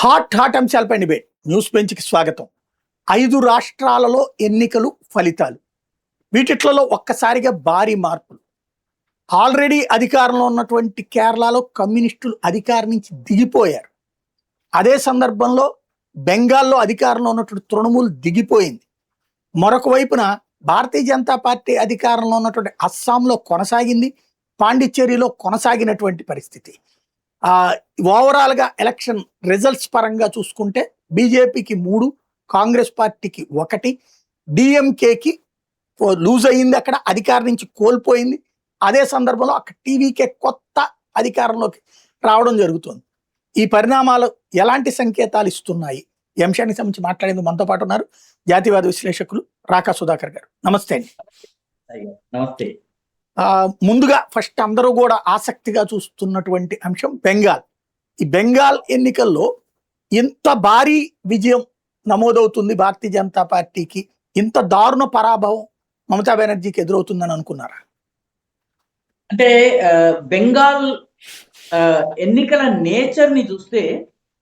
Hot అంశాలపై debate news బెంచ్కి స్వాగతం. 5 రాష్ట్రాలలో ఎన్నికలు ఫలితాలు, వీటిట్లలో ఒక్కసారిగా భారీ మార్పులు. ఆల్రెడీ అధికారంలో ఉన్నటువంటి కేరళలో కమ్యూనిస్టులు అధికారం నుంచి దిగిపోయారు. అదే సందర్భంలో బెంగాల్లో అధికారంలో ఉన్నటువంటి తృణమూల్ దిగిపోయింది. మరొక వైపున భారతీయ జనతా పార్టీ అధికారంలో ఉన్నటువంటి అస్సాంలో కొనసాగింది, పాండిచ్చేరిలో కొనసాగినటువంటి పరిస్థితి. ఓవరాల్గా ఎలక్షన్ రిజల్ట్స్ పరంగా చూసుకుంటే బీజేపీకి 3, కాంగ్రెస్ పార్టీకి 1, డిఎంకేకి లూజ్ అయ్యింది, అక్కడ అధికారం నుంచి కోల్పోయింది. అదే సందర్భంలో అక్కడ టీవీకే కొత్త అధికారంలోకి రావడం జరుగుతుంది. ఈ పరిణామాలు ఎలాంటి సంకేతాలు ఇస్తున్నాయి? ఈ అంశానికి సంబంధించి మాట్లాడేందుకు మనతో పాటు ఉన్నారు జాతీయవాద విశ్లేషకులు రాకా సుధాకర్ గారు. నమస్తే అండి. నమస్తే. ముందుగా ఫస్ట్ అందరూ కూడా ఆసక్తిగా చూస్తున్నటువంటి అంశం బెంగాల్. ఈ బెంగాల్ ఎన్నికల్లో ఇంత భారీ విజయం నమోదవుతుంది భారతీయ జనతా పార్టీకి, ఇంత దారుణ పరాభవం మమతా బెనర్జీకి ఎదురవుతుందని అనుకున్నారా? అంటే బెంగాల్ ఎన్నికల నేచర్ ని చూస్తే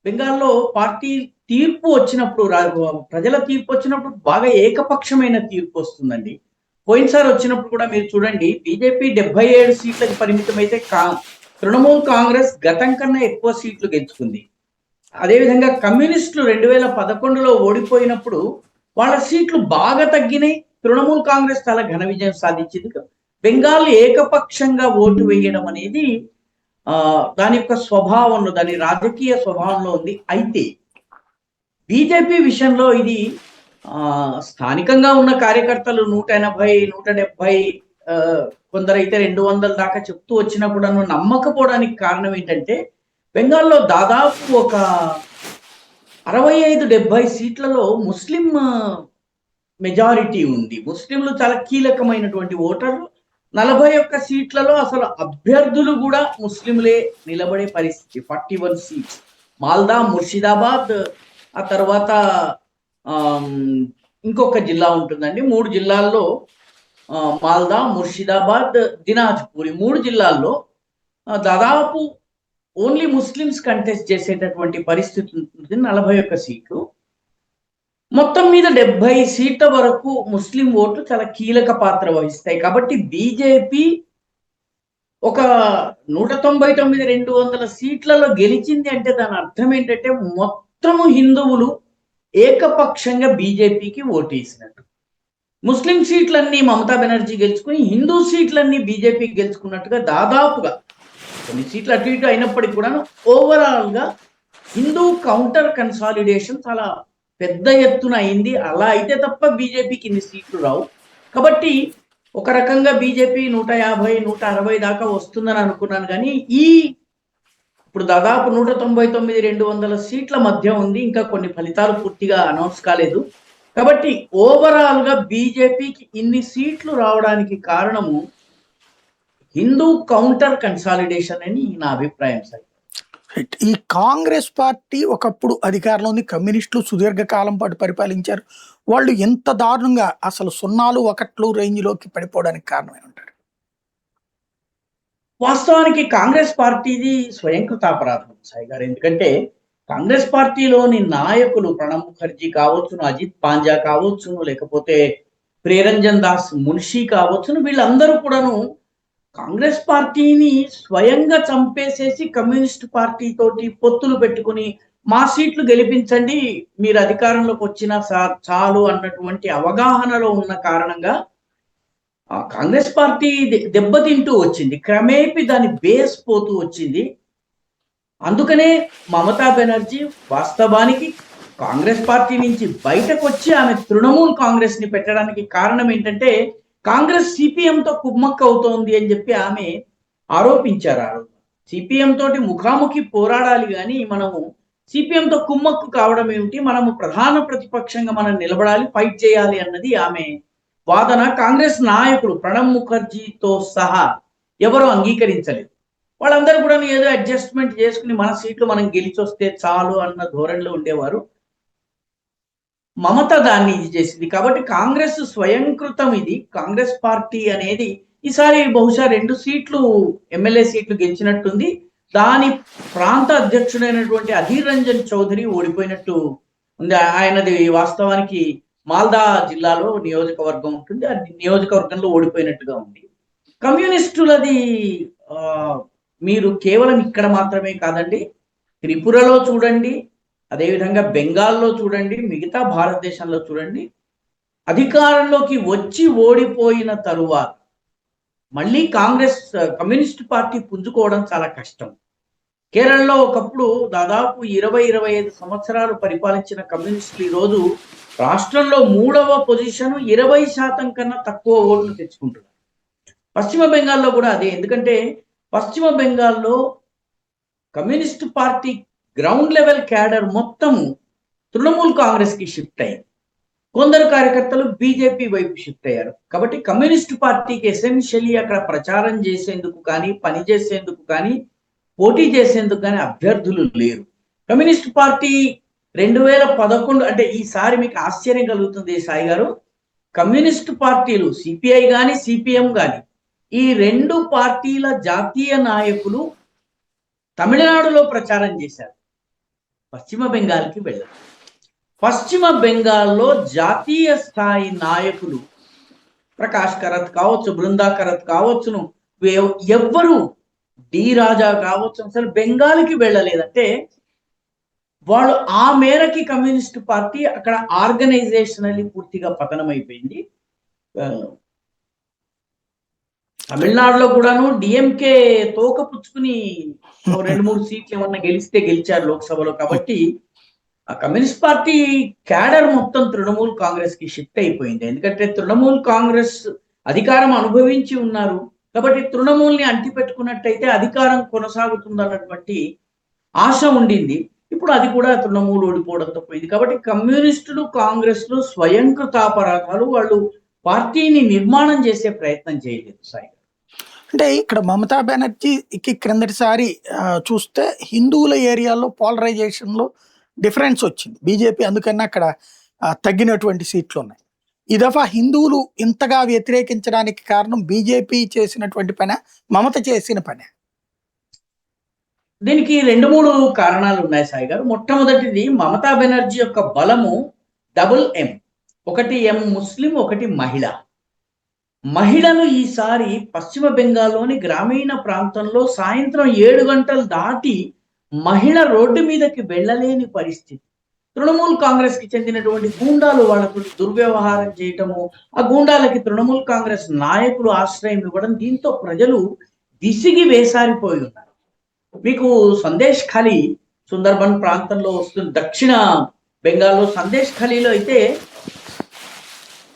బెంగాల్లో పార్టీ తీర్పు వచ్చినప్పుడు, ప్రజల తీర్పు వచ్చినప్పుడు బాగా ఏకపక్షమైన తీర్పు వస్తుందండి. పోయినసారి వచ్చినప్పుడు కూడా మీరు చూడండి, బీజేపీ 77 సీట్లకు పరిమితం అయితే తృణమూల్ కాంగ్రెస్ గతం కన్నా ఎక్కువ సీట్లు గెలుచుకుంది. అదేవిధంగా కమ్యూనిస్టులు 2011లో ఓడిపోయినప్పుడు వాళ్ళ సీట్లు బాగా తగ్గినాయి, తృణమూల్ కాంగ్రెస్ చాలా ఘన విజయం సాధించింది. బెంగాల్ ఏకపక్షంగా ఓటు వేయడం అనేది దాని యొక్క స్వభావంలో, దాని రాజకీయ స్వభావంలో ఉంది. అయితే బీజేపీ విషయంలో ఇది స్థానికంగా ఉన్న కార్యకర్తలు 180, 170, కొందరైతే 200 దాకా చెప్తూ వచ్చినా కూడా నమ్మకపోవడానికి కారణం ఏంటంటే బెంగాల్లో దాదాపు ఒక 65-70 సీట్లలో ముస్లిం మెజారిటీ ఉంది. ముస్లింలు చాలా కీలకమైనటువంటి ఓటర్లు. 41 సీట్లలో అసలు అభ్యర్థులు కూడా ముస్లింలే నిలబడే పరిస్థితి. 41 సీట్స్ మాల్దా, ముర్షిదాబాద్, ఆ తర్వాత ఇంకొక జిల్లా ఉంటుందండి. 3 జిల్లాల్లో మాల్దా, ముర్షిదాబాద్, దినాజ్పూర్, 3 జిల్లాల్లో దాదాపు ఓన్లీ ముస్లిమ్స్ కంటెస్ట్ చేసేటటువంటి పరిస్థితి ఉంటుంది. 41 సీట్లు, మొత్తం మీద 70 సీట్ల వరకు ముస్లిం ఓట్లు చాలా కీలక పాత్ర వహిస్తాయి. కాబట్టి బీజేపీ ఒక 199, 200 సీట్లలో గెలిచింది అంటే దాని అర్థం ఏంటంటే మొత్తము హిందువులు ఏకపక్షంగా బీజేపీకి ఓటేసినట్టు. ముస్లిం సీట్లన్నీ మమతా బెనర్జీ గెలుచుకుని హిందూ సీట్లన్నీ బీజేపీకి గెలుచుకున్నట్టుగా దాదాపుగా కొన్ని సీట్లు అటు ఇటు అయినప్పటికీ కూడా ఓవరాల్ గా హిందూ కౌంటర్ కన్సాలిడేషన్ చాలా పెద్ద ఎత్తున అయింది. అలా అయితే తప్ప బీజేపీకి ఇన్ని సీట్లు రావు. కాబట్టి ఒక రకంగా బీజేపీ 150, 160 దాకా వస్తుందని అనుకున్నాను. కానీ ఇప్పుడు దాదాపు 199, 200 సీట్ల మధ్య ఉంది. ఇంకా కొన్ని ఫలితాలు పూర్తిగా అనౌన్స్ కాలేదు. కాబట్టి ఓవరాల్ గా బీజేపీకి ఇన్ని సీట్లు రావడానికి కారణము హిందూ కౌంటర్ కన్సాలిడేషన్ అని నా అభిప్రాయం సార్. ఈ కాంగ్రెస్ పార్టీ ఒకప్పుడు అధికారంలో ఉంది, కమ్యూనిస్టులు సుదీర్ఘకాలం పాటు పరిపాలించారు. వాళ్ళు ఎంత దారుణంగా అసలు 0, 1 రేంజ్లోకి పడిపోవడానికి కారణమై ఉంటారు? వాస్తవానికి కాంగ్రెస్ పార్టీది స్వయంకృతాపరాధం సాయి గారు. ఎందుకంటే కాంగ్రెస్ పార్టీలోని నాయకులు ప్రణబ్ ముఖర్జీ కావచ్చును, అజిత్ పాంజా కావచ్చును, లేకపోతే ప్రియరంజన్ దాస్ మున్షి కావచ్చును, వీళ్ళందరూ కూడాను కాంగ్రెస్ పార్టీని స్వయంగా చంపేసేసి కమ్యూనిస్ట్ పార్టీ తోటి పొత్తులు పెట్టుకుని మా సీట్లు గెలిపించండి, మీరు అధికారంలోకి వచ్చినా చాలు అన్నటువంటి అవగాహనలో ఉన్న కారణంగా కాంగ్రెస్ పార్టీ దెబ్బతింటూ వచ్చింది. క్రమేపీ దాని బేస్ పోతూ వచ్చింది. అందుకనే మమతా బెనర్జీ వాస్తవానికి కాంగ్రెస్ పార్టీ నుంచి బయటకు వచ్చి ఆమె తృణమూల్ కాంగ్రెస్ ని పెట్టడానికి కారణం ఏంటంటే కాంగ్రెస్ సిపిఎంతో కుమ్మక్క అవుతోంది అని చెప్పి ఆమె ఆరోపించారు. సిపిఎం తోటి ముఖాముఖి పోరాడాలి కానీ మనము సిపిఎంతో కుమ్మక్కు కావడం ఏమిటి, మనము ప్రధాన ప్రతిపక్షంగా మనం నిలబడాలి, ఫైట్ చేయాలి అన్నది ఆమె వాదన. కాంగ్రెస్ నాయకులు ప్రణబ్ ముఖర్జీతో సహా ఎవరు అంగీకరించలేదు. వాళ్ళందరూ కూడా ఏదో అడ్జస్ట్మెంట్ చేసుకుని మన సీట్లు మనం గెలిచొస్తే చాలు అన్న ధోరణిలో ఉండేవారు. మమత దాన్ని ఇది చేసింది. కాబట్టి కాంగ్రెస్ స్వయంకృతం ఇది. కాంగ్రెస్ పార్టీ అనేది ఈసారి బహుశా 2 సీట్లు ఎమ్మెల్యే సీట్లు గెలిచినట్టుంది. దాని ప్రాంత అధ్యక్షుడైనటువంటి అధీర్ రంజన్ చౌదరి ఓడిపోయినట్టు ఉంది. ఆయనది వాస్తవానికి మాల్దా జిల్లాలో నియోజకవర్గం ఉంటుంది, అది నియోజకవర్గంలో ఓడిపోయినట్టుగా ఉంది. కమ్యూనిస్టులది ఆ, మీరు కేవలం ఇక్కడ మాత్రమే కాదండి, త్రిపురలో చూడండి, అదేవిధంగా బెంగాల్లో చూడండి, మిగతా భారతదేశంలో చూడండి, అధికారంలోకి వచ్చి ఓడిపోయిన తరువాత మళ్ళీ కాంగ్రెస్ కమ్యూనిస్ట్ పార్టీ పుంజుకోవడం చాలా కష్టం. కేరళలో ఒకప్పుడు దాదాపు 20-25 సంవత్సరాలు పరిపాలించిన కమ్యూనిస్టులు ఈరోజు రాష్ట్రంలో 3వ పొజిషన్, 20% కన్నా తక్కువ ఓట్లు తెచ్చుకుంటున్నారు. పశ్చిమ బెంగాల్లో కూడా అదే. ఎందుకంటే పశ్చిమ బెంగాల్లో communist party ground level cadre మొత్తం తృణమూల్ కాంగ్రెస్ కి షిఫ్ట్ అయ్యింది. కొందరు కార్యకర్తలు బీజేపీ వైపు షిఫ్ట్ అయ్యారు. కాబట్టి కమ్యూనిస్ట్ పార్టీకి ఎసెన్షియలీ అక్కడ ప్రచారం చేసేందుకు కానీ, పని చేసేందుకు కానీ, పోటీ చేసేందుకు కానీ అభ్యర్థులు లేరు. కమ్యూనిస్ట్ పార్టీ 2011 అంటే ఈసారి మీకు ఆశ్చర్యం కలుగుతుంది సాయి గారు, కమ్యూనిస్ట్ పార్టీలు సిపిఐ కానీ సిపిఎం కానీ ఈ 2 పార్టీల జాతీయ నాయకులు తమిళనాడులో ప్రచారం చేశారు, పశ్చిమ బెంగాల్కి వెళ్ళారు. పశ్చిమ బెంగాల్లో జాతీయ స్థాయి నాయకులు ప్రకాష్ కరత్ కావచ్చు, బృందా కరత్ కావచ్చును, ఎవ్వరు డి రాజా కావచ్చు, అసలు బెంగాల్కి వెళ్ళలేదంటే వాళ్ళు ఆ మేరకి కమ్యూనిస్ట్ పార్టీ అక్కడ ఆర్గనైజేషనల్లీ పూర్తిగా పతనం అయిపోయింది. తమిళనాడులో కూడాను డిఎంకే తోక పుచ్చుకుని 2-3 సీట్లు ఏమన్నా గెలిస్తే గెలిచారు లోక్సభలో. కాబట్టి ఆ కమ్యూనిస్ట్ పార్టీ క్యాడర్ మొత్తం తృణమూల్ కాంగ్రెస్ కి షిఫ్ట్ అయిపోయింది. ఎందుకంటే తృణమూల్ కాంగ్రెస్ అధికారం అనుభవించి ఉన్నారు కాబట్టి తృణమూల్ని అంటి పెట్టుకున్నట్టయితే అధికారం కొనసాగుతుందన్నటువంటి ఆశ ఉండింది. ఇప్పుడు అది కూడా తృణమూల్ ఓడిపోవడంతో పోయింది. కాబట్టి కమ్యూనిస్టులు కాంగ్రెస్లు స్వయంకృతాపరాధాలు, వాళ్ళు పార్టీని నిర్మాణం చేసే ప్రయత్నం చేయలేదు సాయి. అంటే ఇక్కడ మమతా బెనర్జీకి క్రిందటిసారి చూస్తే హిందువుల ఏరియాలో పోలరైజేషన్లో డిఫరెన్స్ వచ్చింది, బీజేపీ అందుకని అక్కడ తగ్గినటువంటి సీట్లు ఉన్నాయి. ఈ దఫా హిందువులు ఇంతగా వ్యతిరేకించడానికి కారణం బీజేపీ చేసినటువంటి పని, మమత చేసిన పని? దీనికి 2-3 కారణాలు ఉన్నాయి సాయి గారు. మొట్టమొదటిది మమతా బెనర్జీ యొక్క బలము డబుల్ ఎం. ఒకటి ఎం ముస్లిం, ఒకటి మహిళ. మహిళలు ఈసారి పశ్చిమ బెంగాల్లోని గ్రామీణ ప్రాంతంలో సాయంత్రం 7 గంటలు దాటి మహిళ రోడ్డు మీదకి వెళ్ళలేని పరిస్థితి. తృణమూల్ కాంగ్రెస్ కి చెందినటువంటి గూండాలు వాళ్ళకు దుర్వ్యవహారం చేయటము, ఆ గూండాలకి తృణమూల్ కాంగ్రెస్ నాయకులు ఆశ్రయం ఇవ్వడం, దీంతో ప్రజలు విసిగి వేసారిపోయి ఉన్నారు. మీకు సందేశ్ ఖాళీ సుందర్బన్ ప్రాంతంలో వస్తుంది, దక్షిణ బెంగాల్లో సందేశ్ ఖాళీలో అయితే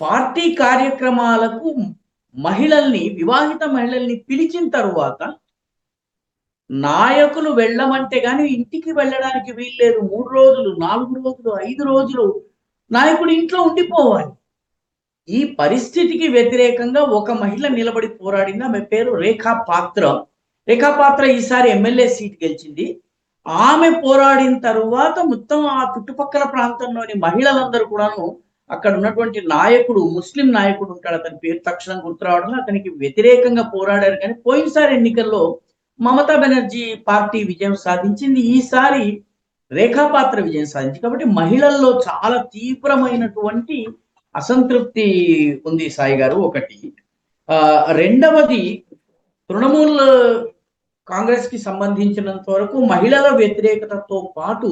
పార్టీ కార్యక్రమాలకు మహిళల్ని, వివాహిత మహిళల్ని పిలిచిన తరువాత నాయకులు వెళ్ళమంటే గాని ఇంటికి వెళ్ళడానికి వీల్లేదు. 3 రోజులు, 4 రోజులు, 5 రోజులు నాయకుడు ఇంట్లో ఉండిపోవాలి. ఈ పరిస్థితికి వ్యతిరేకంగా ఒక మహిళ నిలబడి పోరాడింది. ఆమె పేరు రేఖా పాత్ర. రేఖా పాత్ర ఈసారి ఎమ్మెల్యే సీట్ గెలిచింది. ఆమె పోరాడిన తరువాత మొత్తం ఆ చుట్టుపక్కల ప్రాంతంలోని మహిళలందరూ కూడాను అక్కడ ఉన్నటువంటి నాయకుడు, ముస్లిం నాయకుడు ఉంటాడు, అతని పేరు తక్షణం గుర్తురావడం, అతనికి వ్యతిరేకంగా పోరాడారు. కానీ పోయినసారి ఎన్నికల్లో మమతా బెనర్జీ పార్టీ విజయం సాధించింది, ఈసారి రేఖా పాత్ర విజయం సాధించింది. కాబట్టి మహిళల్లో చాలా తీవ్రమైనటువంటి అసంతృప్తి ఉంది సాయి గారు, ఒకటి. రెండవది, తృణమూల్ కాంగ్రెస్ కి సంబంధించినంత వరకు మహిళల వ్యతిరేకతతో పాటు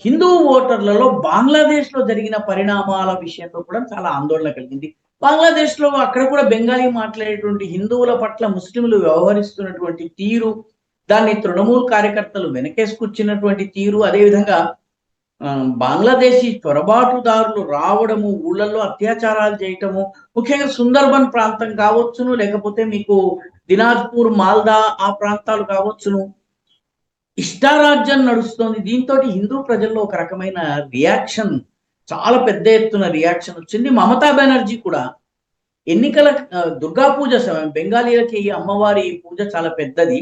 హిందూ ఓటర్లలో బంగ్లాదేశ్ లో జరిగిన పరిణామాల విషయంలో కూడా చాలా ఆందోళన కలిగింది. బంగ్లాదేశ్ లో అక్కడ కూడా బెంగాలీ మాట్లాడేటువంటి హిందువుల పట్ల ముస్లింలు వ్యవహరిస్తున్నటువంటి తీరు, దాన్ని తృణమూల్ కార్యకర్తలు వెనకేసుకొచ్చినటువంటి తీరు, అదేవిధంగా బంగ్లాదేశీ చొరబాటుదారులు రావడము, ఊళ్ళల్లో అత్యాచారాలు చేయటము, ముఖ్యంగా సుందర్బన్ ప్రాంతం కావచ్చును, లేకపోతే మీకు దినాజ్పూర్, మాల్దా ఆ ప్రాంతాలు కావచ్చును, ఇష్టారాజ్యం నడుస్తుంది. దీంతో హిందూ ప్రజల్లో ఒక రకమైన రియాక్షన్, చాలా పెద్ద ఎత్తున రియాక్షన్ వచ్చింది. మమతా బెనర్జీ కూడా ఎన్నికల దుర్గా పూజ సమయం, బెంగాలీలకి అమ్మవారి పూజ చాలా పెద్దది,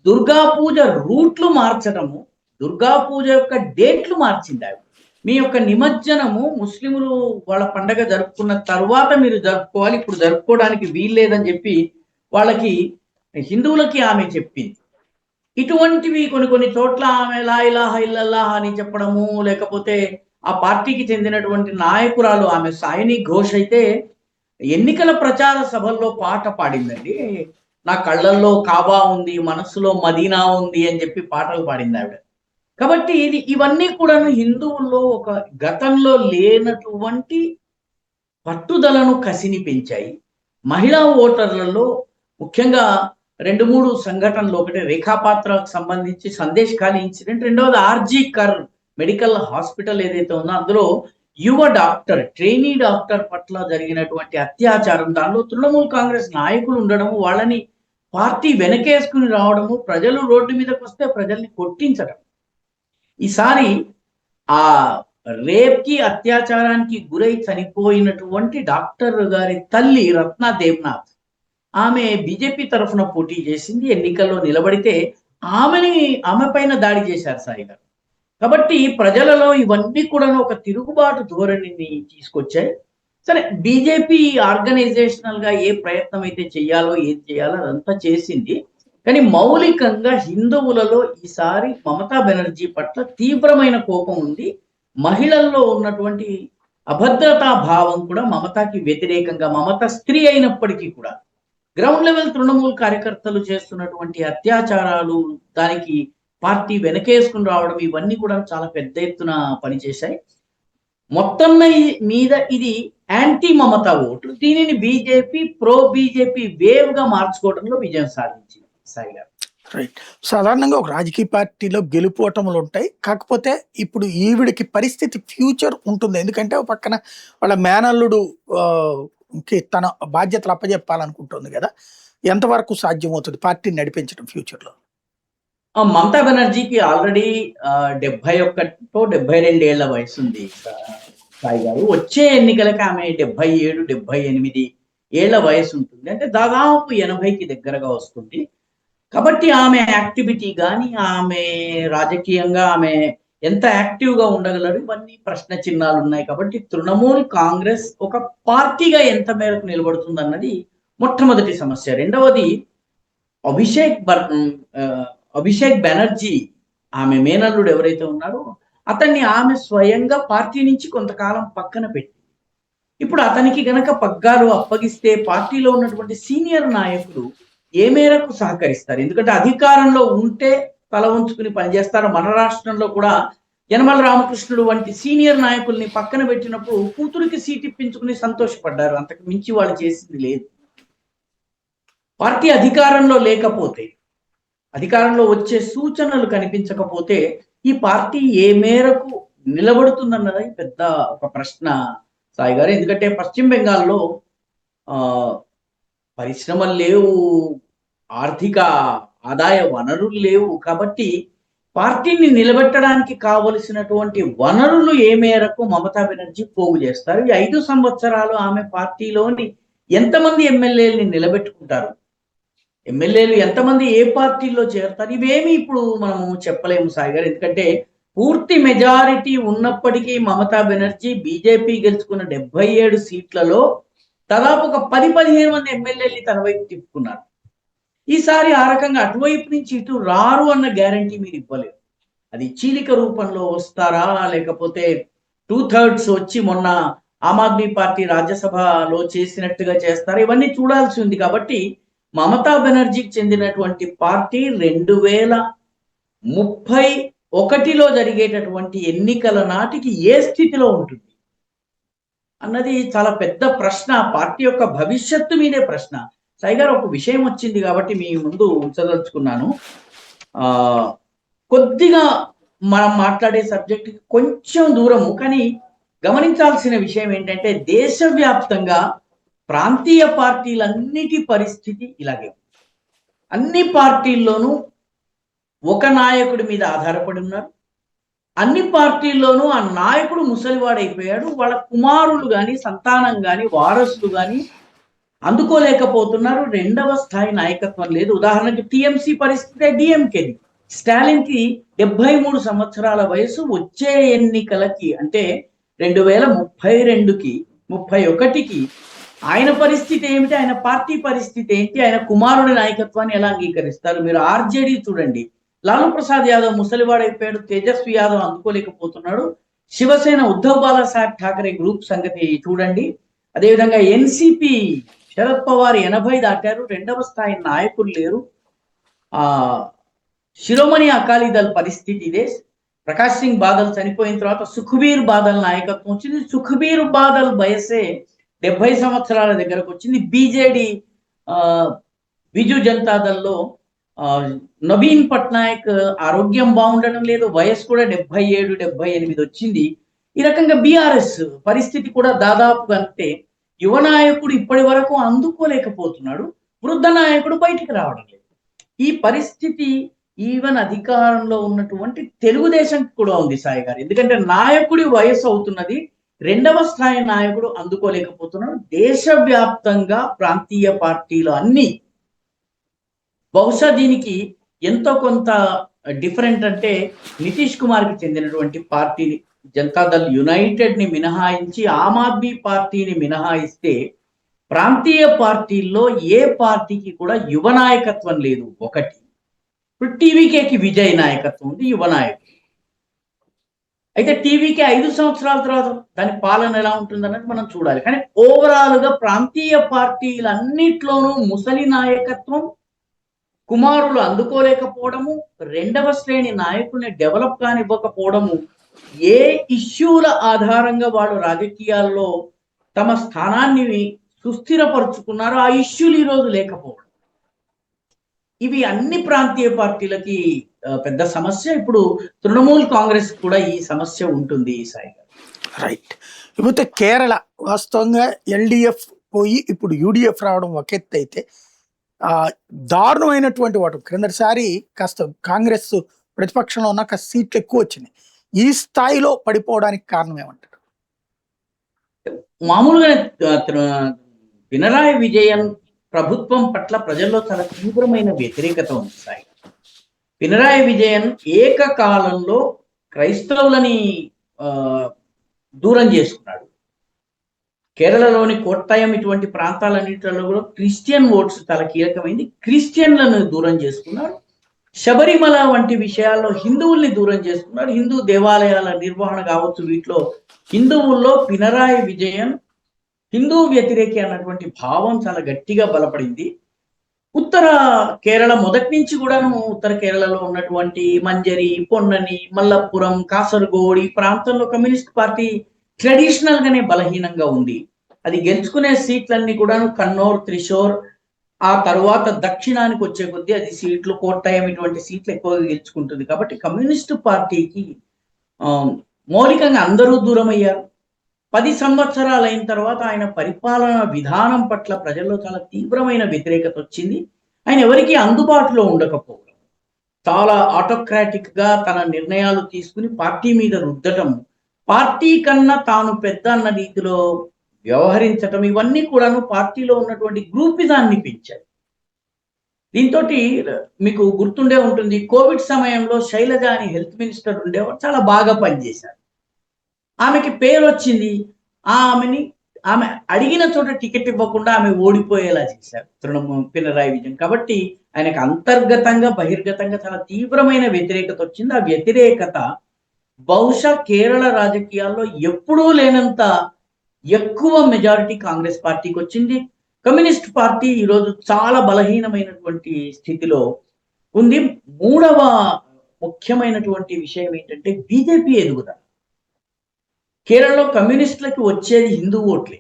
దుర్గా పూజ రూట్లు మార్చడము, దుర్గా పూజ యొక్క డేట్లు మార్చింది. ఆవిడ మీ యొక్క నిమజ్జనము ముస్లింలు వాళ్ళ పండగ జరుపుకున్న తర్వాత మీరు జరుపుకోవాలి, ఇప్పుడు జరుపుకోవడానికి వీల్లేదని చెప్పి వాళ్ళకి, హిందువులకి ఆమె చెప్పింది. ఇటువంటివి కొన్ని చోట్ల ఆమె లా ఇలాహ ఇల్లల్లాహ్ అని చెప్పడము, లేకపోతే ఆ పార్టీకి చెందినటువంటి నాయకురాలు ఆమె సాయిని ఘోష్ అయితే ఎన్నికల ప్రచార సభల్లో పాట పాడిందండి. నా కళ్ళల్లో కాబా ఉంది, మనస్సులో మదీనా ఉంది అని చెప్పి పాటలు పాడింది ఆవిడ. కాబట్టి ఇవన్నీ కూడాను హిందువుల్లో ఒక గతంలో లేనటువంటి పట్టుదలను, కసిని పెంచాయి. మహిళా ఓటర్లలో ముఖ్యంగా 2, 3 సంఘటనలు, ఒకటి రేఖాపాత్రకు సంబంధించి సందేశ్ ఖాళీ ఇన్సిడెంట్, రెండవది ఆర్జీ కర్ మెడికల్ హాస్పిటల్ ఏదైతే ఉందో అందులో యువ డాక్టర్, ట్రైనీ డాక్టర్ పట్ల జరిగినటువంటి అత్యాచారం, దానిలో తృణమూల్ కాంగ్రెస్ నాయకులు ఉండడము, వాళ్ళని పార్టీ వెనకేసుకుని రావడము, ప్రజలు రోడ్డు మీదకి వస్తే ప్రజల్ని కొట్టించడం. ఈసారి ఆ రేప్కి, అత్యాచారానికి గురై చనిపోయినటువంటి డాక్టర్ గారి తల్లి రత్నా దేవ్నాథ్, ఆమె బీజేపీ తరఫున పోటీ చేసింది, ఎన్నికల్లో నిలబడితే ఆమె పైన దాడి చేశారు సాయి గారు. కాబట్టి ప్రజలలో ఇవన్నీ కూడా ఒక తిరుగుబాటు ధోరణిని తీసుకొచ్చాయి. సరే, బీజేపీ ఆర్గనైజేషనల్ గా ఏ ప్రయత్నం అయితే చేయాలో, ఏది చేయాలో అదంతా చేసింది. కానీ మౌలికంగా హిందువులలో ఈసారి మమతా బెనర్జీ పట్ల తీవ్రమైన కోపం ఉంది. మహిళల్లో ఉన్నటువంటి అభద్రతా భావం కూడా మమతాకి వ్యతిరేకంగా, మమత స్త్రీ అయినప్పటికీ కూడా గ్రౌండ్ లెవెల్ తృణమూల్ కార్యకర్తలు చేస్తున్నటువంటి అత్యాచారాలు, దానికి పార్టీ వెనకేసుకుని రావడం, ఇవన్నీ కూడా చాలా పెద్ద ఎత్తున పనిచేశాయి. మొత్తం మీద ఇది యాంటీ మమతా ఓట్లు. దీనిని బీజేపీ బీజేపీ వేవ్ గా మార్చుకోవడంలో విజయం సాధించింది సాయి గారు. రైట్. సాధారణంగా ఒక రాజకీయ పార్టీలో గెలుపోటములు ఉంటాయి. కాకపోతే ఇప్పుడు ఈవిడికి పరిస్థితి ఫ్యూచర్ ఉంటుంది. ఎందుకంటే ఒక పక్కన వాళ్ళ మేనల్లుడు తన బాధ్యతలు అప్పజెప్పాలనుకుంటుంది కదా, ఎంతవరకు సాధ్యమవుతుంది పార్టీని నడిపించడం ఫ్యూచర్ లో? మమతా బెనర్జీకి ఆల్రెడీ 71-72 ఏళ్ల వయసు ఉంది సాయి గారు. వచ్చే ఎన్నికలకి ఆమె 77-78 ఏళ్ల వయసు ఉంటుంది. అంటే దాదాపు 80కి దగ్గరగా వస్తుంది. కాబట్టి ఆమె యాక్టివిటీ కానీ, ఆమె రాజకీయంగా ఆమె ఎంత యాక్టివ్ గా ఉండగలరు, ఇవన్నీ ప్రశ్న చిహ్నాలు ఉన్నాయి. కాబట్టి తృణమూల్ కాంగ్రెస్ ఒక పార్టీగా ఎంత మేరకు నిలబడుతుంది అన్నది మొట్టమొదటి సమస్య. రెండవది అభిషేక్ బెనర్జీ, ఆమె మేనల్లుడు ఎవరైతే ఉన్నారో అతన్ని ఆమె స్వయంగా పార్టీ నుంచి కొంతకాలం పక్కన పెట్టి, ఇప్పుడు అతనికి గనక పగ్గాలు అప్పగిస్తే పార్టీలో ఉన్నటువంటి సీనియర్ నాయకులు ఏ మేరకు సహకరిస్తారు? ఎందుకంటే అధికారంలో ఉంటే తల ఉంచుకుని పనిచేస్తారు. మన రాష్ట్రంలో కూడా యనమల రామకృష్ణుడు వంటి సీనియర్ నాయకుల్ని పక్కన పెట్టినప్పుడు కూతురికి సీట్ ఇప్పించుకుని సంతోషపడ్డారు. అంతకు మించి వాళ్ళు చేసింది లేదు. పార్టీ అధికారంలో లేకపోతే, అధికారంలో వచ్చే సూచనలు కనిపించకపోతే ఈ పార్టీ ఏ మేరకు నిలబడుతుందన్నది పెద్ద ఒక ప్రశ్న సాయి గారు. ఎందుకంటే పశ్చిమ బెంగాల్లో పరిశ్రమలు లేవు, ఆర్థిక ఆదాయ వనరులు లేవు. కాబట్టి పార్టీని నిలబెట్టడానికి కావలసినటువంటి వనరులు ఏ మేరకు మమతా బెనర్జీ పోగు చేస్తారు? ఈ 5 సంవత్సరాలు ఆమె పార్టీలోని ఎంతమంది ఎమ్మెల్యేలని నిలబెట్టుకుంటారు, ఎమ్మెల్యేలు ఎంతమంది ఏ పార్టీలో చేరుతారు, ఇవేమి ఇప్పుడు మనము చెప్పలేము సాయి గారు. ఎందుకంటే పూర్తి మెజారిటీ ఉన్నప్పటికీ మమతా బెనర్జీ బీజేపీ గెలుచుకున్న 77 సీట్లలో దాదాపు ఒక 10-15 మంది ఎమ్మెల్యేలని తన వైపు తిప్పుకున్నారు. ఈసారి ఆ రకంగా అటువైపు నుంచి ఇటు రారు అన్న గ్యారంటీ మీరు ఇవ్వలేరు. అది చీలిక రూపంలో వస్తారా, లేకపోతే 2/3 వచ్చి మొన్న ఆమ్ ఆద్మీ పార్టీ రాజ్యసభలో చేసినట్టుగా చేస్తారా, ఇవన్నీ చూడాల్సి ఉంది. కాబట్టి మమతా బెనర్జీకి చెందినటువంటి పార్టీ 2031లో జరిగేటటువంటి ఎన్నికల నాటికి ఏ స్థితిలో ఉంటుంది అన్నది చాలా పెద్ద ప్రశ్న. పార్టీ యొక్క భవిష్యత్తు మీదే ప్రశ్న. సాయి గారు, ఒక విషయం వచ్చింది కాబట్టి మీ ముందు ఉంచదలుచుకున్నాను. కొద్దిగా మనం మాట్లాడే సబ్జెక్ట్ కొంచెం దూరము, కానీ గమనించాల్సిన విషయం ఏంటంటే దేశవ్యాప్తంగా ప్రాంతీయ పార్టీలన్నిటి పరిస్థితి ఇలాగే. అన్ని పార్టీల్లోనూ ఒక నాయకుడి మీద ఆధారపడి ఉన్నారు. అన్ని పార్టీల్లోనూ ఆ నాయకుడు ముసలివాడైపోయాడు. వాళ్ళ కుమారులు కానీ, సంతానం కానీ, వారసులు కానీ అందుకోలేకపోతున్నారు. రెండవ స్థాయి నాయకత్వం లేదు. ఉదాహరణకి టిఎంసి పరిస్థితి డిఎంకేది. స్టాలిన్కి 73 సంవత్సరాల వయసు. వచ్చే ఎన్నికలకి అంటే 2032కి 31కి ఆయన పరిస్థితి ఏమిటి, ఆయన పార్టీ పరిస్థితి ఏంటి, ఆయన కుమారుడి నాయకత్వాన్ని ఎలా అంగీకరిస్తారు? మీరు ఆర్జేడీ చూడండి, లాలూ ప్రసాద్ యాదవ్ ముసలివాడైపోయాడు, తేజస్వి యాదవ్ అందుకోలేకపోతున్నాడు. శివసేన ఉద్ధవ్ బాలాసాహెబ్ ఠాకరే గ్రూప్ సంగతి చూడండి. అదేవిధంగా ఎన్సిపి శరద్ పవార్ 80 దాటారు, రెండవ స్థాయి నాయకులు లేరు. ఆ శిరోమణి అకాలీదళ్ పరిస్థితి ఇదే. ప్రకాష్ సింగ్ బాదల్ చనిపోయిన తర్వాత సుఖ్బీర్ బాదల్ నాయకత్వం వచ్చింది. సుఖ్బీర్ బాదల్ వయసే 70 సంవత్సరాల దగ్గరకు వచ్చింది. బీజేడి బిజు జనతాదళ్లో నవీన్ పట్నాయక్ ఆరోగ్యం బాగుండడం లేదు, వయసు కూడా 77, 78 వచ్చింది. ఈ రకంగా బీఆర్ఎస్ పరిస్థితి కూడా దాదాపుగా అంతే. యువ నాయకుడు ఇప్పటి వరకు అందుకోలేకపోతున్నాడు, వృద్ధ నాయకుడు బయటికి రావడం లేదు. ఈ పరిస్థితి ఈవెన్ అధికారంలో ఉన్నటువంటి తెలుగుదేశం కూడా ఉంది సాయి గారు. ఎందుకంటే నాయకుడి వయసు అవుతున్నది, రెండవ స్థాయి నాయకుడు అందుకోలేకపోతున్నాడు. దేశవ్యాప్తంగా ప్రాంతీయ పార్టీలు అన్ని బహుశా దీనికి ఎంతో కొంత డిఫరెంట్ అంటే నితీష్ కుమార్కి చెందినటువంటి పార్టీ జనతాదళ్ యునైటెడ్ ని మినహాయించి ఆమ్ ఆద్మీ పార్టీని మినహాయిస్తే ప్రాంతీయ పార్టీల్లో ఏ పార్టీకి కూడా యువ నాయకత్వం లేదు. ఒకటి, ఇప్పుడు టీవీకేకి విజయ్ నాయకత్వం ఉంది, యువ నాయకుడు. అయితే టీవీకే 5 సంవత్సరాల తర్వాత దాని పాలన ఎలా ఉంటుందన్నది మనం చూడాలి. కానీ ఓవరాల్ గా ప్రాంతీయ పార్టీలన్నిట్లోనూ ముసలి నాయకత్వం, కుమారులు అందుకోలేకపోవడము, రెండవ శ్రేణి నాయకుల్ని డెవలప్ కానివ్వకపోవడము, ఏ ఇష్యూల ఆధారంగా వాళ్ళు రాజకీయాల్లో తమ స్థానాన్ని సుస్థిరపరుచుకున్నారో ఆ ఇష్యూలు ఈరోజు లేకపోవడం, ఇవి అన్ని ప్రాంతీయ పార్టీలకి పెద్ద సమస్య. ఇప్పుడు తృణమూల్ కాంగ్రెస్ కూడా ఈ సమస్య ఉంటుంది సాయి గారు. రైట్. ఇకపోతే కేరళ వాస్తవంగా ఎల్డిఎఫ్ పోయి ఇప్పుడు యూడిఎఫ్ రావడం ఒక ఎత్తు అయితే, దారుణమైనటువంటి వాటి క్రిందటిసారి కాస్త కాంగ్రెస్ ప్రతిపక్షంలో ఉన్న కాస్త సీట్లు ఎక్కువ వచ్చినాయి. ఈ స్థాయిలో పడిపోవడానికి కారణం ఏమంటారు? మామూలుగా పినరాయి విజయన్ ప్రభుత్వం పట్ల ప్రజల్లో చాలా తీవ్రమైన వ్యతిరేకత ఉంది సాయి. పినరాయి విజయన్ ఏకకాలంలో క్రైస్తవులని దూరం చేసుకున్నాడు. కేరళలోని కోట్టాయం ఇటువంటి ప్రాంతాలన్నింటిలో కూడా క్రిస్టియన్ ఓట్స్ చాలా కీలకమైంది, క్రిస్టియన్లను దూరం చేసుకున్నాడు. శబరిమల వంటి విషయాల్లో హిందువుల్ని దూరం చేసుకున్నాడు. హిందూ దేవాలయాల నిర్వహణ కావచ్చు, వీటిలో హిందువుల్లో పినరాయి విజయన్ హిందూ వ్యతిరేకి అన్నటువంటి భావం చాలా గట్టిగా బలపడింది. ఉత్తర కేరళ మొదటి నుంచి కూడాను ఉత్తర కేరళలో ఉన్నటువంటి మంజరి, పొన్నని, మల్లప్పురం, కాసర్గోడ్ ఈ ప్రాంతంలో కమ్యూనిస్ట్ పార్టీ ట్రెడిషనల్ గానే బలహీనంగా ఉంది. అది గెలుచుకునే సీట్లన్నీ కూడాను కన్నూర్, త్రిశూర్, ఆ తర్వాత దక్షిణానికి వచ్చే కొద్దీ అది సీట్లు కోట్టాయం ఇటువంటి సీట్లు ఎక్కువగా గెలుచుకుంటుంది. కాబట్టి కమ్యూనిస్టు పార్టీకి మౌలికంగా అందరూ దూరం అయ్యారు. 10 సంవత్సరాలు అయిన తర్వాత ఆయన పరిపాలన విధానం పట్ల ప్రజల్లో చాలా తీవ్రమైన వ్యతిరేకత వచ్చింది. ఆయన ఎవరికి అందుబాటులో ఉండకపోవడం, చాలా ఆటోక్రాటిక్ గా తన నిర్ణయాలు తీసుకుని పార్టీ మీద రుద్దటం, పార్టీ కన్నా తాను పెద్ద అన్న రీతిలో వ్యవహరించటం, ఇవన్నీ కూడాను పార్టీలో ఉన్నటువంటి గ్రూపిజాన్ని పెంచాయి. దీంతో మీకు గుర్తుండే ఉంటుంది, కోవిడ్ సమయంలో శైలజ అని హెల్త్ మినిస్టర్ ఉండేవారు, చాలా బాగా పనిచేశారు. ఆమెకి పేరు వచ్చింది, ఆమె అడిగిన చోట టికెట్ ఇవ్వకుండా ఆమె ఓడిపోయేలా చేశారు పినరాయి విజయన్. కాబట్టి ఆయనకు అంతర్గతంగా బహిర్గతంగా చాలా తీవ్రమైన వ్యతిరేకత వచ్చింది. ఆ వ్యతిరేకత బహుశా కేరళ రాజకీయాల్లో ఎప్పుడూ లేనంత ఎక్కువ మెజారిటీ కాంగ్రెస్ పార్టీకి వచ్చింది. కమ్యూనిస్ట్ పార్టీ ఈరోజు చాలా బలహీనమైనటువంటి స్థితిలో ఉంది. మూడవ ముఖ్యమైనటువంటి విషయం ఏంటంటే బీజేపీ ఎదుగుదల. కేరళలో కమ్యూనిస్టులకు వచ్చేది హిందూ ఓట్లే,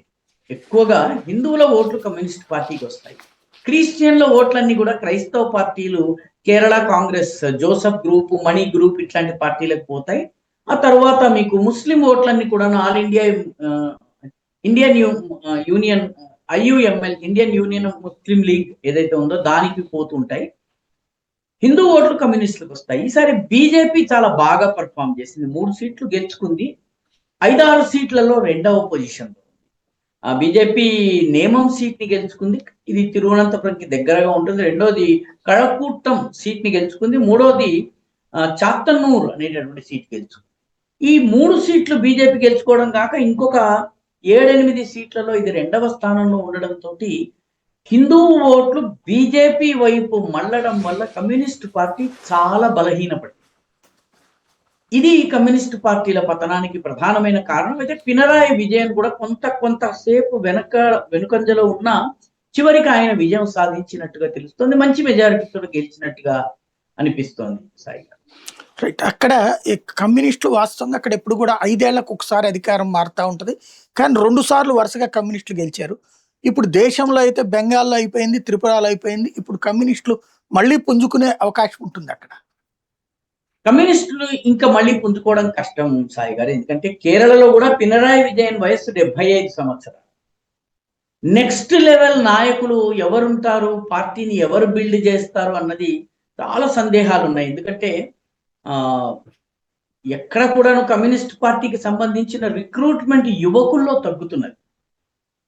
ఎక్కువగా హిందువుల ఓట్లు కమ్యూనిస్ట్ పార్టీకి వస్తాయి. క్రిస్టియన్ల ఓట్లన్నీ కూడా క్రైస్తవ పార్టీలు, Kerala Congress, Joseph group, Mani group ఇట్లాంటి పార్టీలకు పోతాయి. ఆ తర్వాత మీకు ముస్లిం ఓట్లన్నీ కూడా all India Indian union IUML Indian union Muslim league ఏదైతే ఉందో దానికి పోతుంటాయి. హిందూ ఓట్లు కమ్యూనిస్టులకు వస్తాయి. ఈసారి బీజేపీ చాలా బాగా పర్ఫామ్ చేసింది, 3 సీట్లు గెలుచుకుంది, 5-6 సీట్లలో రెండవ పొజిషన్. ఆ బీజేపీ నేమం సీట్ ని గెలుచుకుంది, ఇది తిరువనంతపురంకి దగ్గరగా ఉంటుంది. రెండోది కళకూట్టం సీట్ ని గెలుచుకుంది, మూడోది చాత్తన్నూర్ అనేటటువంటి సీట్ గెలుచుకుంది. ఈ 3 సీట్లు బీజేపీ గెలుచుకోవడం కాక ఇంకొక 7-8 సీట్లలో ఇది రెండవ స్థానంలో ఉండడంతో హిందూ ఓట్లు బీజేపీ వైపు మళ్ళడం వల్ల కమ్యూనిస్ట్ పార్టీ చాలా బలహీనపడింది. ఇది కమ్యూనిస్ట్ పార్టీల పతనానికి ప్రధానమైన కారణం. అయితే పినరాయి విజయన్ కూడా కొంతసేపు వెనుకంజలో ఉన్న చివరికి ఆయన విజయం సాధించినట్టుగా తెలుస్తోంది. మంచి మెజారిటీతో గెలిచినట్టుగా అనిపిస్తోంది సాయి గారు. రైట్. అక్కడ ఈ కమ్యూనిస్టులు వాస్తవంగా అక్కడ ఎప్పుడు కూడా 5 ఏళ్లకు ఒకసారి అధికారం మారుతా ఉంటది. కానీ 2 సార్లు వరుసగా కమ్యూనిస్టులు గెలిచారు. ఇప్పుడు దేశంలో అయితే బెంగాల్లో అయిపోయింది, త్రిపురలో అయిపోయింది. ఇప్పుడు కమ్యూనిస్టులు మళ్ళీ పుంజుకునే అవకాశం ఉంటుంది అక్కడ. కమ్యూనిస్టులు ఇంకా మళ్ళీ పుంజుకోవడం కష్టం సాయి గారు. ఎందుకంటే కేరళలో కూడా పినరాయి విజయన్ వయస్సు 75 సంవత్సరాలు. నెక్స్ట్ లెవెల్ నాయకులు ఎవరుంటారు, పార్టీని ఎవరు బిల్డ్ చేస్తారు అన్నది చాలా సందేహాలు ఉన్నాయి. ఎందుకంటే ఆ ఎక్కడ కూడాను కమ్యూనిస్ట్ పార్టీకి సంబంధించిన రిక్రూట్మెంట్ యువకుల్లో తగ్గుతున్నది.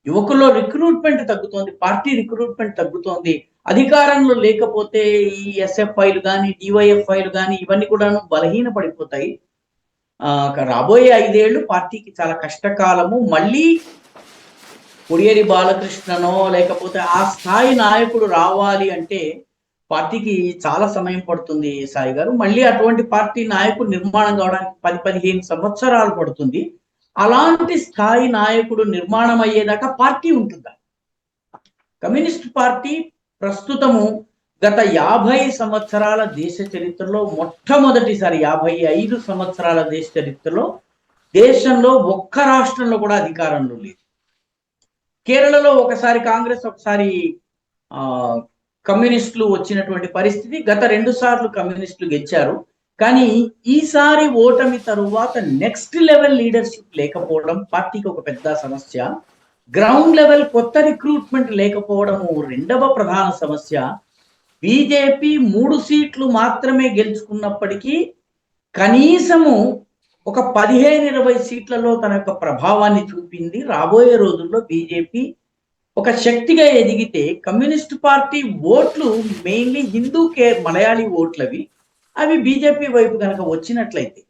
యువకుల్లో రిక్రూట్మెంట్ తగ్గుతోంది, పార్టీ రిక్రూట్మెంట్ తగ్గుతోంది. అధికారంలో లేకపోతే ఈ ఎస్ఎఫ్ఐలు కానీ, డివైఎఫ్ఐలు కానీ ఇవన్నీ కూడాను బలహీన పడిపోతాయి. రాబోయే 5 ఏళ్ళు పార్టీకి చాలా కష్టకాలము. మళ్ళీ కొడియేరి బాలకృష్ణనో లేకపోతే ఆ స్థాయి నాయకుడు రావాలి అంటే పార్టీకి చాలా సమయం పడుతుంది సాయి గారు. మళ్ళీ అటువంటి పార్టీ నాయకుడు నిర్మాణం కావడానికి 10-15 సంవత్సరాలు పడుతుంది. అలాంటి స్థాయి నాయకుడు నిర్మాణం అయ్యేదాకా పార్టీ ఉంటుందా? కమ్యూనిస్ట్ పార్టీ ప్రస్తుతము గత 50 సంవత్సరాల దేశ చరిత్రలో మొట్టమొదటిసారి 55 సంవత్సరాల దేశ చరిత్రలో దేశంలో ఒక్క రాష్ట్రంలో కూడా అధికారంలో లేదు. కేరళలో ఒకసారి కాంగ్రెస్, ఒకసారి కమ్యూనిస్టులు వచ్చినటువంటి పరిస్థితి. గత 2 సార్లు కమ్యూనిస్టులు గెలిచారు. కానీ ఈసారి ఓటమి తరువాత నెక్స్ట్ లెవెల్ లీడర్షిప్ లేకపోవడం పార్టీకి ఒక పెద్ద సమస్య. గ్రౌండ్ లెవెల్ కొత్త రిక్రూట్మెంట్ లేకపోవడము రెండవ ప్రధాన సమస్య. బీజేపీ 3 సీట్లు మాత్రమే గెలుచుకున్నప్పటికీ కనీసము ఒక 15-20 సీట్లలో తన యొక్క ప్రభావాన్ని చూపింది. రాబోయే రోజుల్లో బీజేపీ ఒక శక్తిగా ఎదిగితే కమ్యూనిస్ట్ పార్టీ ఓట్లు మెయిన్లీ హిందూ మలయాళీ ఓట్లవి అవి బీజేపీ వైపు కనుక వచ్చినట్లయితే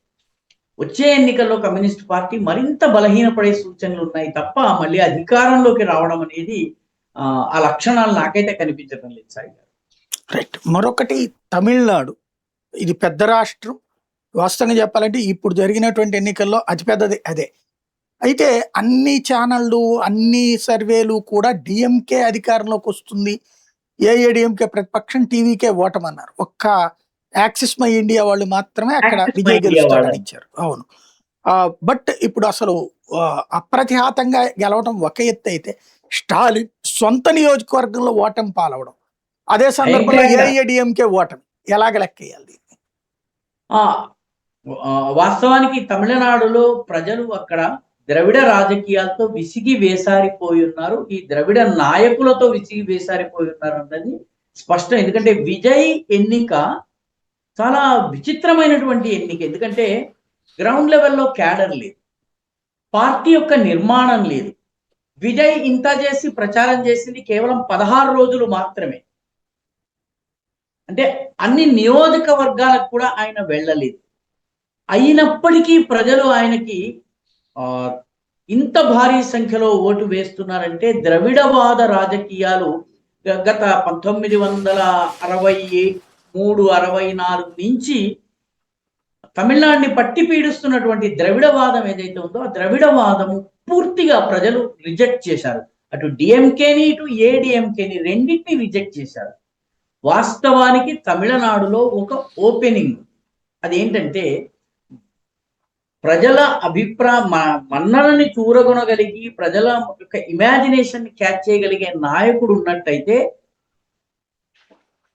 వచ్చే ఎన్నికల్లో కమ్యూనిస్ట్ పార్టీ మరింత బలహీనపడే సూచనలు ఉన్నాయి తప్ప మళ్ళీ అధికారంలోకి రావడం అనేది ఆ లక్షణాలు నాకైతే కనిపించడం లేదు సాయి గారు. రైట్. మరొకటి తమిళనాడు, ఇది పెద్ద రాష్ట్రం. వాస్తవంగా చెప్పాలంటే ఇప్పుడు జరిగినటువంటి ఎన్నికల్లో అతిపెద్దది అదే. అయితే అన్ని ఛానళ్ళు, అన్ని సర్వేలు కూడా డిఎంకే అధికారంలోకి వస్తుంది, ఏఐఏడిఎంకే ప్రతిపక్షం, టీవీకే ఓటమన్నారు. ఒక్క యాక్సిస్ మై ఇండియా వాళ్ళు మాత్రమే అక్కడ విజయ్ గెలుస్తాడని ఇచ్చారు. అవును. బట్ ఇప్పుడు అసలు అప్రతిహాతంగా గెలవడం ఒక ఎత్తు అయితే, స్టాలిన్ సొంత నియోజకవర్గంలో ఓటమి పాలవడం, అదే సందర్భంలో ఏఐఏడిఎంకే ఓటమి, ఎలాగ లెక్కేయాలి? వాస్తవానికి తమిళనాడులో ప్రజలు అక్కడ ద్రవిడ రాజకీయాలతో విసిగి వేసారిపోయి ఉన్నారు. ఈ ద్రవిడ నాయకులతో విసిగి వేసారిపోయి ఉన్నారు అన్నది స్పష్టం. ఎందుకంటే విజయ్ ఎన్నిక చాలా విచిత్రమైనటువంటి ఎన్నిక. ఎందుకంటే గ్రౌండ్ లెవెల్లో క్యాడర్ లేదు, పార్టీ యొక్క నిర్మాణం లేదు. విజయ్ ఇంత చేసి ప్రచారం చేసింది కేవలం 16 రోజులు మాత్రమే. అంటే అన్ని నియోజకవర్గాలకు కూడా ఆయన వెళ్ళలేదు. అయినప్పటికీ ప్రజలు ఆయనకి ఇంత భారీ సంఖ్యలో ఓటు వేస్తున్నారంటే ద్రవిడవాద రాజకీయాలు గత 1963-64 నుంచి తమిళనాడుని పట్టి పీడిస్తున్నటువంటి ద్రవిడవాదం ఏదైతే ఉందో ఆ ద్రవిడవాదము పూర్తిగా ప్రజలు రిజెక్ట్ చేశారు. అటు డిఎంకేని ఇటు ఏడిఎంకేని రెండింటిని రిజెక్ట్ చేశారు. వాస్తవానికి తమిళనాడులో ఒక ఓపెనింగ్, అదేంటంటే ప్రజల మన్ననని చూరగొనగలిగి ప్రజల యొక్క ఇమాజినేషన్ క్యాచ్ చేయగలిగే నాయకుడు ఉన్నట్టయితే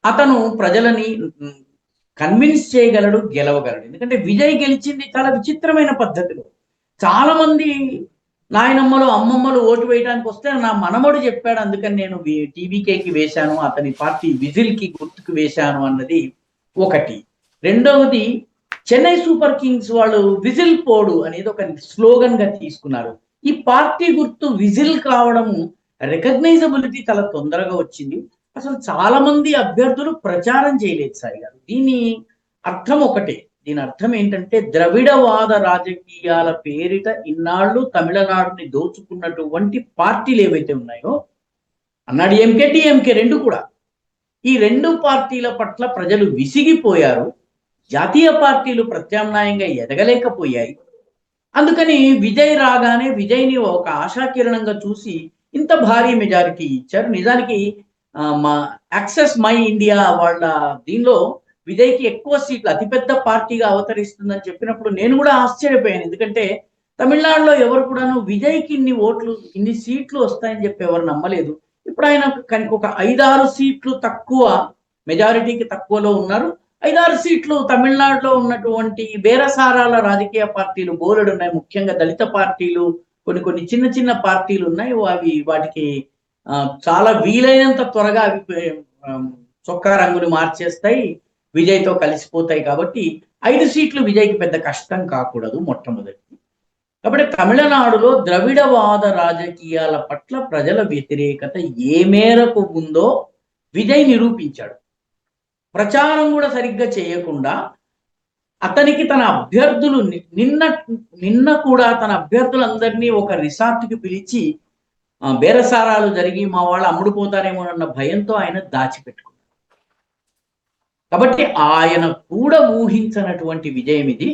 అతను ప్రజలని కన్విన్స్ చేయగలడు, గెలవగలడు. ఎందుకంటే విజయ్ గెలిచింది చాలా విచిత్రమైన పద్ధతిలో. చాలా మంది నాయనమ్మలు అమ్మమ్మలు ఓటు వేయడానికి వస్తే నా మనమడు చెప్పాడు అందుకని నేను టీవీకేకి వేశాను, అతని పార్టీ విజిల్కి గుర్తుకు వేశాను అన్నది ఒకటి. రెండవది, చెన్నై సూపర్ కింగ్స్ వాళ్ళు విజిల్ పోడు అనేది ఒక స్లోగన్ గా తీసుకున్నారు. ఈ పార్టీ గుర్తు విజిల్ కావడము రికగ్నైజబిలిటీ చాలా తొందరగా వచ్చింది. అసలు చాలా మంది అభ్యర్థులు ప్రచారం చేయలేదు సాయి గారు. దీని అర్థం ఒకటే. దీని అర్థం ఏంటంటే ద్రవిడవాద రాజకీయాల పేరిట ఇన్నాళ్ళు తమిళనాడుని దోచుకున్నటువంటి పార్టీలు ఏవైతే ఉన్నాయో అన్నాడీఎంకే డిఎంకే రెండు కూడా. ఈ రెండు పార్టీల పట్ల ప్రజలు విసిగిపోయారు. జాతీయ పార్టీలు ప్రత్యామ్నాయంగా ఎదగలేకపోయాయి. అందుకని విజయ్ రాగానే విజయ్ని ఒక ఆశాకిరణంగా చూసి ఇంత భారీ మెజారిటీ ఇచ్చారు. నిజానికి మా యాక్సెస్ మై ఇండియా వాళ్ళ దీనిలో విజయ్కి ఎక్కువ సీట్లు అతిపెద్ద పార్టీగా అవతరిస్తుందని చెప్పినప్పుడు నేను కూడా ఆశ్చర్యపోయాను. ఎందుకంటే తమిళనాడులో ఎవరు కూడాను విజయ్కి ఇన్ని సీట్లు వస్తాయని చెప్పి ఎవరు నమ్మలేదు. ఇప్పుడు ఆయన కనుక ఒక 5-6 సీట్లు తక్కువ, మెజారిటీకి తక్కువలో ఉన్నారు. 5-6 సీట్లు తమిళనాడులో ఉన్నటువంటి బేరసారాల రాజకీయ పార్టీలు బోలెడు ఉన్నాయి. ముఖ్యంగా దళిత పార్టీలు, కొన్ని చిన్న చిన్న పార్టీలు ఉన్నాయి. వాటికి చాలా వీలైనంత త్వరగా అవి చొక్కా రంగులు మార్చేస్తాయి, విజయ్తో కలిసిపోతాయి. కాబట్టి 5 సీట్లు విజయ్కి పెద్ద కష్టం కాకూడదు మొట్టమొదటి. కాబట్టి తమిళనాడులో ద్రవిడవాద రాజకీయాల పట్ల ప్రజల వ్యతిరేకత ఏ మేరకు ఉందో విజయ్ నిరూపించాడు. ప్రచారం కూడా సరిగ్గా చేయకుండా అతనికి తన అభ్యర్థులు నిన్న కూడా తన అభ్యర్థులందరినీ ఒక రిసార్ట్కి పిలిచి బేరసారాలు జరిగి మా వాళ్ళు అమ్ముడుపోతారేమో అన్న భయంతో ఆయన దాచిపెట్టుకున్నాడు. కాబట్టి ఆయన కూడా ఊహించనటువంటి విజయం ఇది.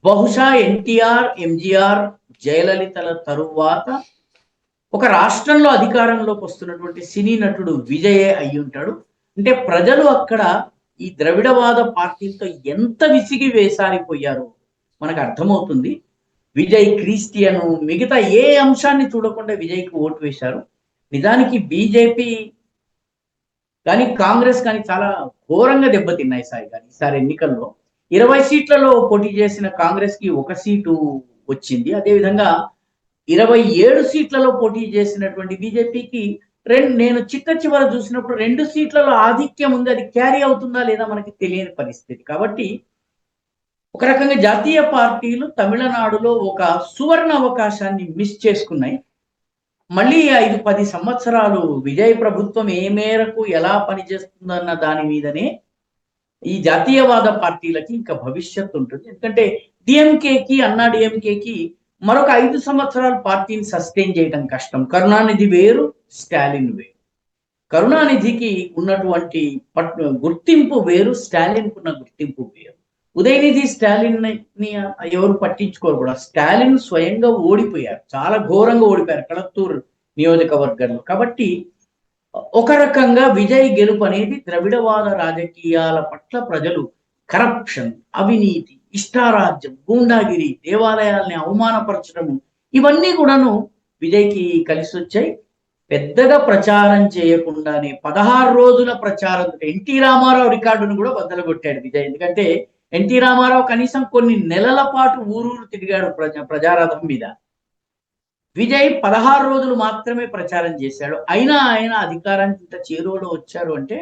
బహుశా ఎన్టీఆర్, ఎంజీఆర్, జయలలితల తరువాత ఒక రాష్ట్రంలో అధికారంలోకి వస్తున్నటువంటి సినీ నటుడు విజయే అయి ఉంటాడు. అంటే ప్రజలు అక్కడ ఈ ద్రవిడవాద పార్టీలతో ఎంత విసిగి వేసారిపోయారో మనకు అర్థమవుతుంది. విజయ్ క్రిస్టియను మిగతా ఏ అంశాన్ని చూడకుండా విజయ్కి ఓటు వేశారు. నిజానికి బీజేపీ కానీ కాంగ్రెస్ కానీ చాలా ఘోరంగా దెబ్బతిన్నాయి సాయి గారు. ఈసారి ఎన్నికల్లో 20 సీట్లలో పోటీ చేసిన కాంగ్రెస్ కి 1 సీటు వచ్చింది. అదేవిధంగా 27 సీట్లలో పోటీ చేసినటువంటి బీజేపీకి నేను చివర చూసినప్పుడు 2 సీట్లలో ఆధిక్యం ఉంది. అది క్యారీ అవుతుందా లేదా మనకి తెలియని పరిస్థితి. కాబట్టి ఒక రకంగా జాతీయ పార్టీలు తమిళనాడులో ఒక సువర్ణ అవకాశాన్ని మిస్ చేసుకున్నాయి. మళ్ళీ 5-10 సంవత్సరాలు విజయ్ ప్రభుత్వం ఏ మేరకు ఎలా పనిచేస్తుందన్న దాని మీదనే ఈ జాతీయవాద పార్టీలకి ఇంకా భవిష్యత్తు ఉంటుంది. ఎందుకంటే డిఎంకేకి, అన్నా డిఎంకేకి మరొక 5 సంవత్సరాలు పార్టీని సస్టైన్ చేయడం కష్టం. కరుణానిధి వేరు, స్టాలిన్ వేరు. కరుణానిధికి ఉన్నటువంటి గుర్తింపు వేరు, స్టాలిన్ కున్న గుర్తింపు వేరు. ఉదయనిధి స్టాలిన్ ని ఎవరు పట్టించుకోరు కూడా. స్టాలిన్ స్వయంగా ఓడిపోయారు, చాలా ఘోరంగా ఓడిపోయారు కళత్తూరు నియోజకవర్గంలో. కాబట్టి ఒక రకంగా విజయ్ గెలుపు అనేది ద్రవిడవాద రాజకీయాల పట్ల ప్రజలు కరప్షన్, అవినీతి, ఇష్టారాజ్యం, గూండాగిరి, దేవాలయాల్ని అవమానపరచడము ఇవన్నీ కూడాను విజయ్కి కలిసి వచ్చాయి. పెద్దగా ప్రచారం చేయకుండానే 16 రోజుల ప్రచారం, ఎన్టీ రామారావు రికార్డును కూడా బద్దలుగొట్టాడు విజయ్. ఎందుకంటే ఎన్టీ రామారావు కనీసం కొన్ని నెలల పాటు ఊరూరు తిరిగాడు ప్రజారథం మీద. విజయ్ 16 రోజులు మాత్రమే ప్రచారం చేశాడు. అయినా ఆయన అధికారానికి ఇంత చేరువలో వచ్చారు అంటే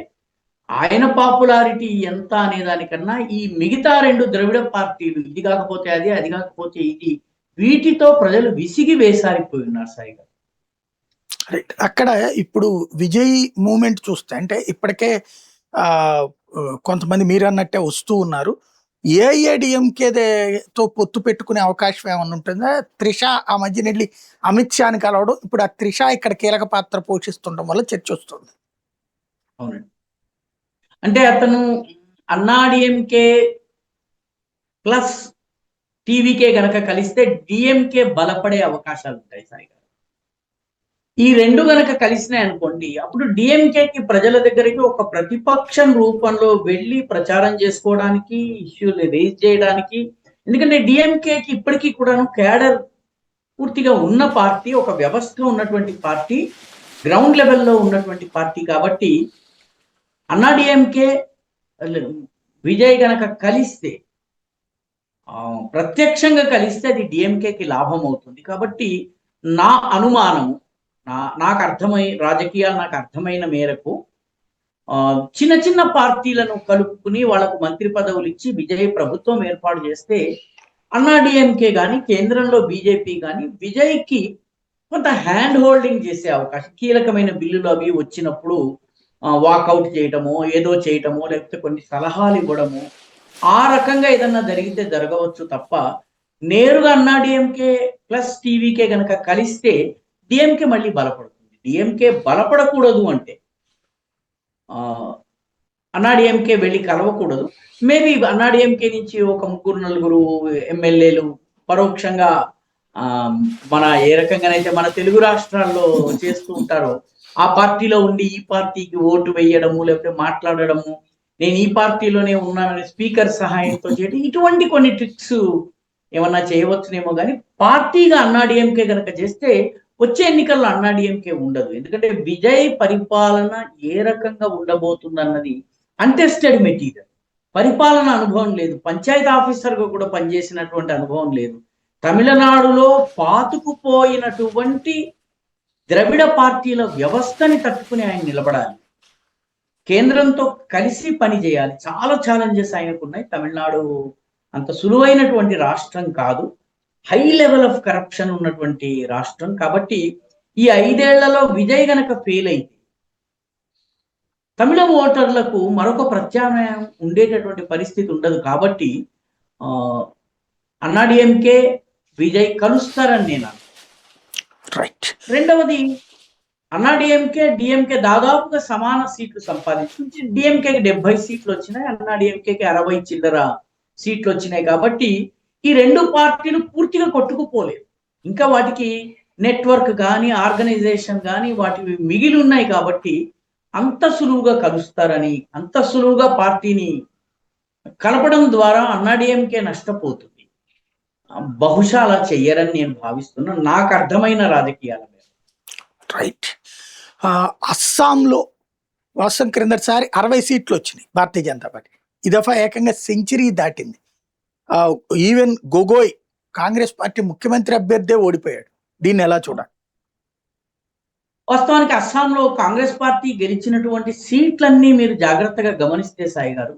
ఆయన పాపులారిటీ ఎంత అనే దానికన్నా ఈ మిగతా 2 ద్రవిడ పార్టీలు, ఇది కాకపోతే అది, అది కాకపోతే ఇది, వీటితో ప్రజలు విసిగి వేసారిపోయి ఉన్నారు సాయి గారు. అక్కడ ఇప్పుడు విజయ్ మూమెంట్ చూస్తే అంటే ఇప్పటికే కొంతమంది మీరు అన్నట్టే వస్తూ ఉన్నారు. ఏఐఏడిఎంకేతో పొత్తు పెట్టుకునే అవకాశం ఏమన్నా ఉంటుందా? త్రిష ఆ మధ్యన వెళ్ళి అమిత్ షాని కలవడం, ఇప్పుడు ఆ త్రిష ఇక్కడ కీలక పాత్ర పోషిస్తుండడం వల్ల చర్చ వస్తుంది. అవునండి. అంటే అతను అన్నాడీఎంకే ప్లస్ టీవీకే గనక కలిస్తే డిఎంకే బలపడే అవకాశాలు ఉంటాయి సాయి గారు. ఈ 2 గనక కలిసినాయి అనుకోండి, అప్పుడు డిఎంకేకి ప్రజల దగ్గరికి ఒక ప్రతిపక్షం రూపంలో వెళ్ళి ప్రచారం చేసుకోవడానికి, ఇష్యూలు రేజ్ చేయడానికి. ఎందుకంటే డిఎంకేకి ఇప్పటికీ కూడాను క్యాడర్ పూర్తిగా ఉన్న పార్టీ, ఒక వ్యవస్థ ఉన్నటువంటి పార్టీ, గ్రౌండ్ లెవెల్లో ఉన్నటువంటి పార్టీ. కాబట్టి అన్నా డిఎంకే విజయ్ గనక కలిస్తే, ప్రత్యక్షంగా కలిస్తే అది డిఎంకేకి లాభం అవుతుంది. కాబట్టి నా అనుమానము, నాకు రాజకీయాలు నాకు అర్థమైన మేరకు చిన్న చిన్న పార్టీలను కలుపుకుని వాళ్ళకు మంత్రి పదవులు ఇచ్చి విజయ్ ప్రభుత్వం ఏర్పాటు చేస్తే అన్నా డిఎంకే కానీ కేంద్రంలో బీజేపీ కానీ విజయ్కి కొంత హ్యాండ్ హోల్డింగ్ చేసే అవకాశం, కీలకమైన బిల్లులు అవి వచ్చినప్పుడు వాకౌట్ చేయటమో, ఏదో చేయటమో, లేకపోతే కొన్ని సలహాలు ఇవ్వడము, ఆ రకంగా ఏదన్నా జరిగితే జరగవచ్చు తప్ప నేరుగా అన్నా డిఎంకే ప్లస్ టీవీకే గనక కలిస్తే డిఎంకే మళ్ళీ బలపడుతుంది. డిఎంకే బలపడకూడదు అంటే అన్నాడీఎంకే వెళ్ళి కలవకూడదు. మేబీ అన్నాడీఎంకే నుంచి ఒక 3-4 ఎమ్మెల్యేలు పరోక్షంగా మన ఏ రకంగానైతే మన తెలుగు రాష్ట్రాల్లో చేస్తూ ఉంటారో ఆ పార్టీలో ఉండి ఈ పార్టీకి ఓటు వేయడము, లేకపోతే మాట్లాడడము, నేను ఈ పార్టీలోనే ఉన్నానని స్పీకర్ సహాయంతో చేయడం, ఇటువంటి కొన్ని ట్రిక్స్ ఏమన్నా చేయవచ్చునేమో. కానీ పార్టీగా అన్నాడీఎంకే కనుక చేస్తే వచ్చే ఎన్నికల్లో అన్నాడీఎంకే ఉండదు. ఎందుకంటే విజయ్ పరిపాలన ఏ రకంగా ఉండబోతుందన్నది అన్టెస్టెడ్ మెటీరియల్. పరిపాలన అనుభవం లేదు, పంచాయతీ ఆఫీసర్గా కూడా పనిచేసినటువంటి అనుభవం లేదు. తమిళనాడులో పాతుకుపోయినటువంటి ద్రవిడ పార్టీల వ్యవస్థని తట్టుకుని ఆయన నిలబడాలి, కేంద్రంతో కలిసి పని చేయాలి. చాలా ఛాలెంజెస్ ఆయనకు ఉన్నాయి. తమిళనాడు అంత సులువైనటువంటి రాష్ట్రం కాదు, హై లెవెల్ ఆఫ్ కరప్షన్ ఉన్నటువంటి రాష్ట్రం. కాబట్టి ఈ 5 ఏళ్లలో విజయ్ గనక ఫెయిల్ అయితే తమిళ ఓటర్లకు మరొక ప్రత్యామ్నాయం ఉండేటటువంటి పరిస్థితి ఉండదు. కాబట్టి అన్నాడీఎంకే విజయ్ కలుస్తారని నేను. రైట్. రెండవది, అన్నాడీఎంకే డిఎంకే దాదాపుగా సమాన సీట్లు సంపాదించి, డిఎంకేకి 70 సీట్లు వచ్చినాయి, అన్నాడీఎంకేకి 60 చిల్లర సీట్లు వచ్చినాయి. కాబట్టి ఈ 2 పార్టీలు పూర్తిగా కొట్టుకుపోలేదు. ఇంకా వాటికి నెట్వర్క్ కానీ ఆర్గనైజేషన్ కానీ వాటివి మిగిలి ఉన్నాయి. కాబట్టి అంత సులువుగా కలుస్తారని, అంత సులువుగా పార్టీని కలపడం ద్వారా అన్నాడీఎంకే నష్టపోతుంది. బహుశా అలా చెయ్యరని నేను భావిస్తున్నా, నాకు అర్థమైన రాజకీయాల మీద. రైట్. అస్సాంలో వర్షం క్రిందటిసారి 60 సీట్లు వచ్చినాయి భారతీయ జనతా పార్టీ. ఈ దఫా ఏకంగా సెంచరీ దాటింది. ఈవెన్ గొగోయ్ కాంగ్రెస్ పార్టీ ముఖ్యమంత్రి అభ్యర్థే ఓడిపోయాడు. దీన్ని ఎలా చూడాలి? వాస్తవానికి అస్సాంలో కాంగ్రెస్ పార్టీ గెలిచినటువంటి సీట్లన్నీ మీరు జాగ్రత్తగా గమనిస్తే సాయి గారు,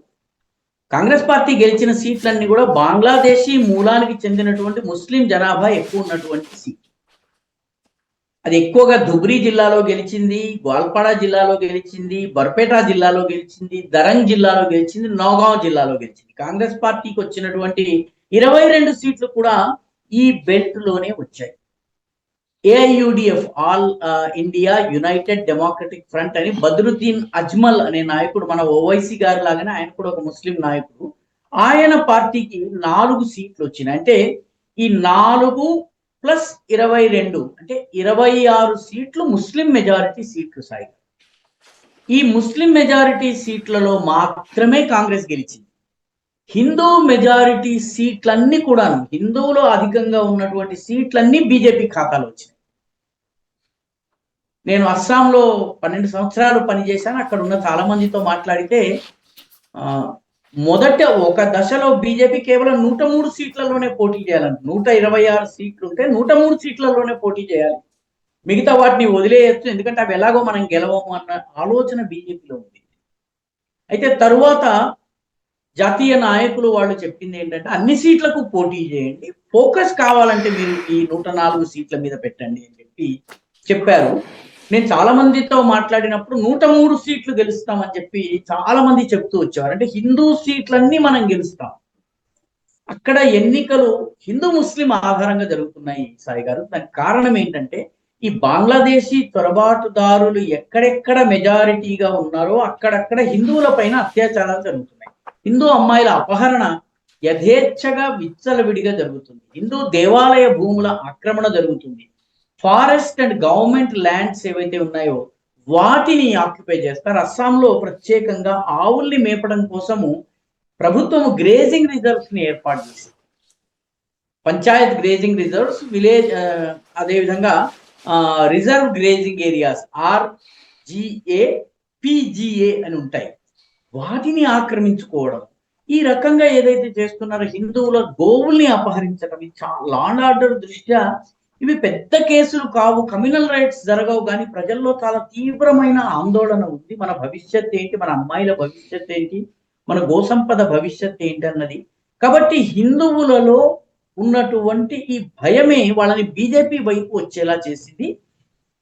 కాంగ్రెస్ పార్టీ గెలిచిన సీట్లన్నీ కూడా బంగ్లాదేశీ మూలానికి చెందినటువంటి ముస్లిం జనాభా ఎక్కువ ఉన్నటువంటి సీట్. అది ఎక్కువగా ధుబ్రీ జిల్లాలో గెలిచింది, గ్వాల్పాడా జిల్లాలో గెలిచింది, బర్పేటా జిల్లాలో గెలిచింది, దరంగ్ జిల్లాలో గెలిచింది, నౌగావ్ జిల్లాలో గెలిచింది. కాంగ్రెస్ పార్టీకి వచ్చినటువంటి 22 సీట్లు కూడా ఈ బెల్ట్ లోనే వచ్చాయి. AIUDF, all India United democratic front అని బద్రుద్దీన్ అజ్మల్ అనే నాయకుడు, మన ఓవైసీ గారి లాగానే ఆయన కూడా ఒక ముస్లిం నాయకుడు, ఆయన పార్టీకి 4 సీట్లు వచ్చినాయి. అంటే ఈ 4 ప్లస్ 22 అంటే 26 సీట్లు ముస్లిం మెజారిటీ సీట్లు సాయి. ఈ ముస్లిం మెజారిటీ సీట్లలో మాత్రమే కాంగ్రెస్ గెలిచింది. హిందూ మెజారిటీ సీట్లన్నీ కూడా, హిందువులో అధికంగా ఉన్నటువంటి సీట్లన్నీ బీజేపీ ఖాతాలో వచ్చినాయి. నేను అస్సాంలో 12 సంవత్సరాలు పనిచేశాను. అక్కడ ఉన్న చాలా మందితో మాట్లాడితే మొదట ఒక దశలో బీజేపీ కేవలం 103 సీట్లలోనే పోటీ చేయాలని, 126 సీట్లు ఉంటే 103 సీట్లలోనే పోటీ చేయాలి, మిగతా వాటిని వదిలేయచ్చు, ఎందుకంటే అవి ఎలాగో మనం గెలవము అన్న ఆలోచన బీజేపీలో ఉంది. అయితే తరువాత జాతీయ నాయకులు వాళ్ళు చెప్పింది ఏంటంటే, అన్ని సీట్లకు పోటీ చేయండి, ఫోకస్ కావాలంటే మీరు ఈ 104 సీట్ల మీద పెట్టండి అని చెప్పారు. నేను చాలా మందితో మాట్లాడినప్పుడు 103 సీట్లు గెలుస్తామని చెప్పి చాలా మంది చెప్తూ వచ్చేవారు. అంటే హిందూ సీట్లన్నీ మనం గెలుస్తాం. అక్కడ ఎన్నికలు హిందూ ముస్లిం ఆధారంగా జరుగుతున్నాయి సాయి గారు. దానికి కారణం ఏంటంటే, ఈ బంగ్లాదేశీ చొరబాటుదారులు ఎక్కడెక్కడ మెజారిటీగా ఉన్నారో అక్కడక్కడ హిందువుల పైన అత్యాచారాలు జరుగుతున్నాయి. హిందూ అమ్మాయిల అపహరణ యథేచ్ఛగా విచ్చలవిడిగా జరుగుతుంది. హిందూ దేవాలయ భూముల ఆక్రమణ జరుగుతుంది. ఫారెస్ట్ అండ్ గవర్నమెంట్ ల్యాండ్స్ ఏవైతే ఉన్నాయో వాటిని ఆక్యుపై చేస్తారు. అస్సాంలో ప్రత్యేకంగా ఆవుల్ని మేపడం కోసము ప్రభుత్వం గ్రేజింగ్ రిజర్వ్స్ ని ఏర్పాటు చేసింది. పంచాయత్ గ్రేజింగ్ రిజర్వ్స్, విలేజ్ అదేవిధంగా reserve grazing areas RGA PGA అని ఉంటాయి. వాటిని ఆక్రమించుకోవడం, ఈ రకంగా ఏదైతే చేస్తున్నారో హిందువుల గోవుల్ని అపహరించడం, లా అండ్ ఆర్డర్ దృష్ట్యా ఇవి పెద్ద కేసులు కావు, కమ్యూనల్ రైట్స్ జరగవు, కానీ ప్రజల్లో చాలా తీవ్రమైన ఆందోళన ఉంది. మన భవిష్యత్ ఏంటి, మన అమ్మాయిల భవిష్యత్ ఏంటి, మన గోసంపద భవిష్యత్ ఏంటి అన్నది. కాబట్టి హిందువులలో ఉన్నటువంటి ఈ భయమే వాళ్ళని బీజేపీ వైపు వచ్చేలా చేసింది.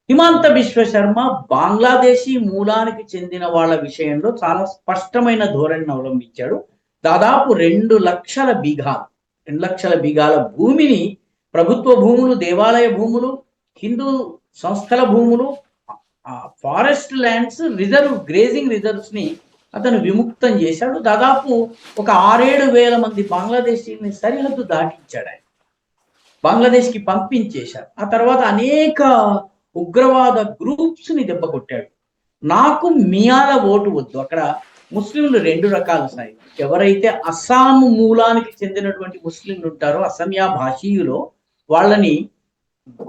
హిమాంత బిశ్వ శర్మ బంగ్లాదేశీ మూలానికి చెందిన వాళ్ళ విషయంలో చాలా స్పష్టమైన ధోరణిని అవలంబించాడు. దాదాపు 2 లక్షల బీఘాల భూమిని, ప్రభుత్వ భూములు, దేవాలయ భూములు, హిందూ సంస్థల భూములు, ఫారెస్ట్ ల్యాండ్స్ గ్రేజింగ్ రిజర్వ్స్ ని అతను విముక్తం చేశాడు. దాదాపు ఒక 6-7 వేల మంది బంగ్లాదేశీని సరిహద్దు దాటించాడు ఆయన, బంగ్లాదేశ్ కి పంపించేశారు. ఆ తర్వాత అనేక ఉగ్రవాద గ్రూప్స్ ని దెబ్బ కొట్టాడు. నాకు మియాల ఓటు వద్దు. అక్కడ ముస్లింలు 2 రకాలు సాయి. ఎవరైతే అస్సాం మూలానికి చెందినటువంటి ముస్లింలు ఉంటారో, అసమియా భాషీయులో, వాళ్ళని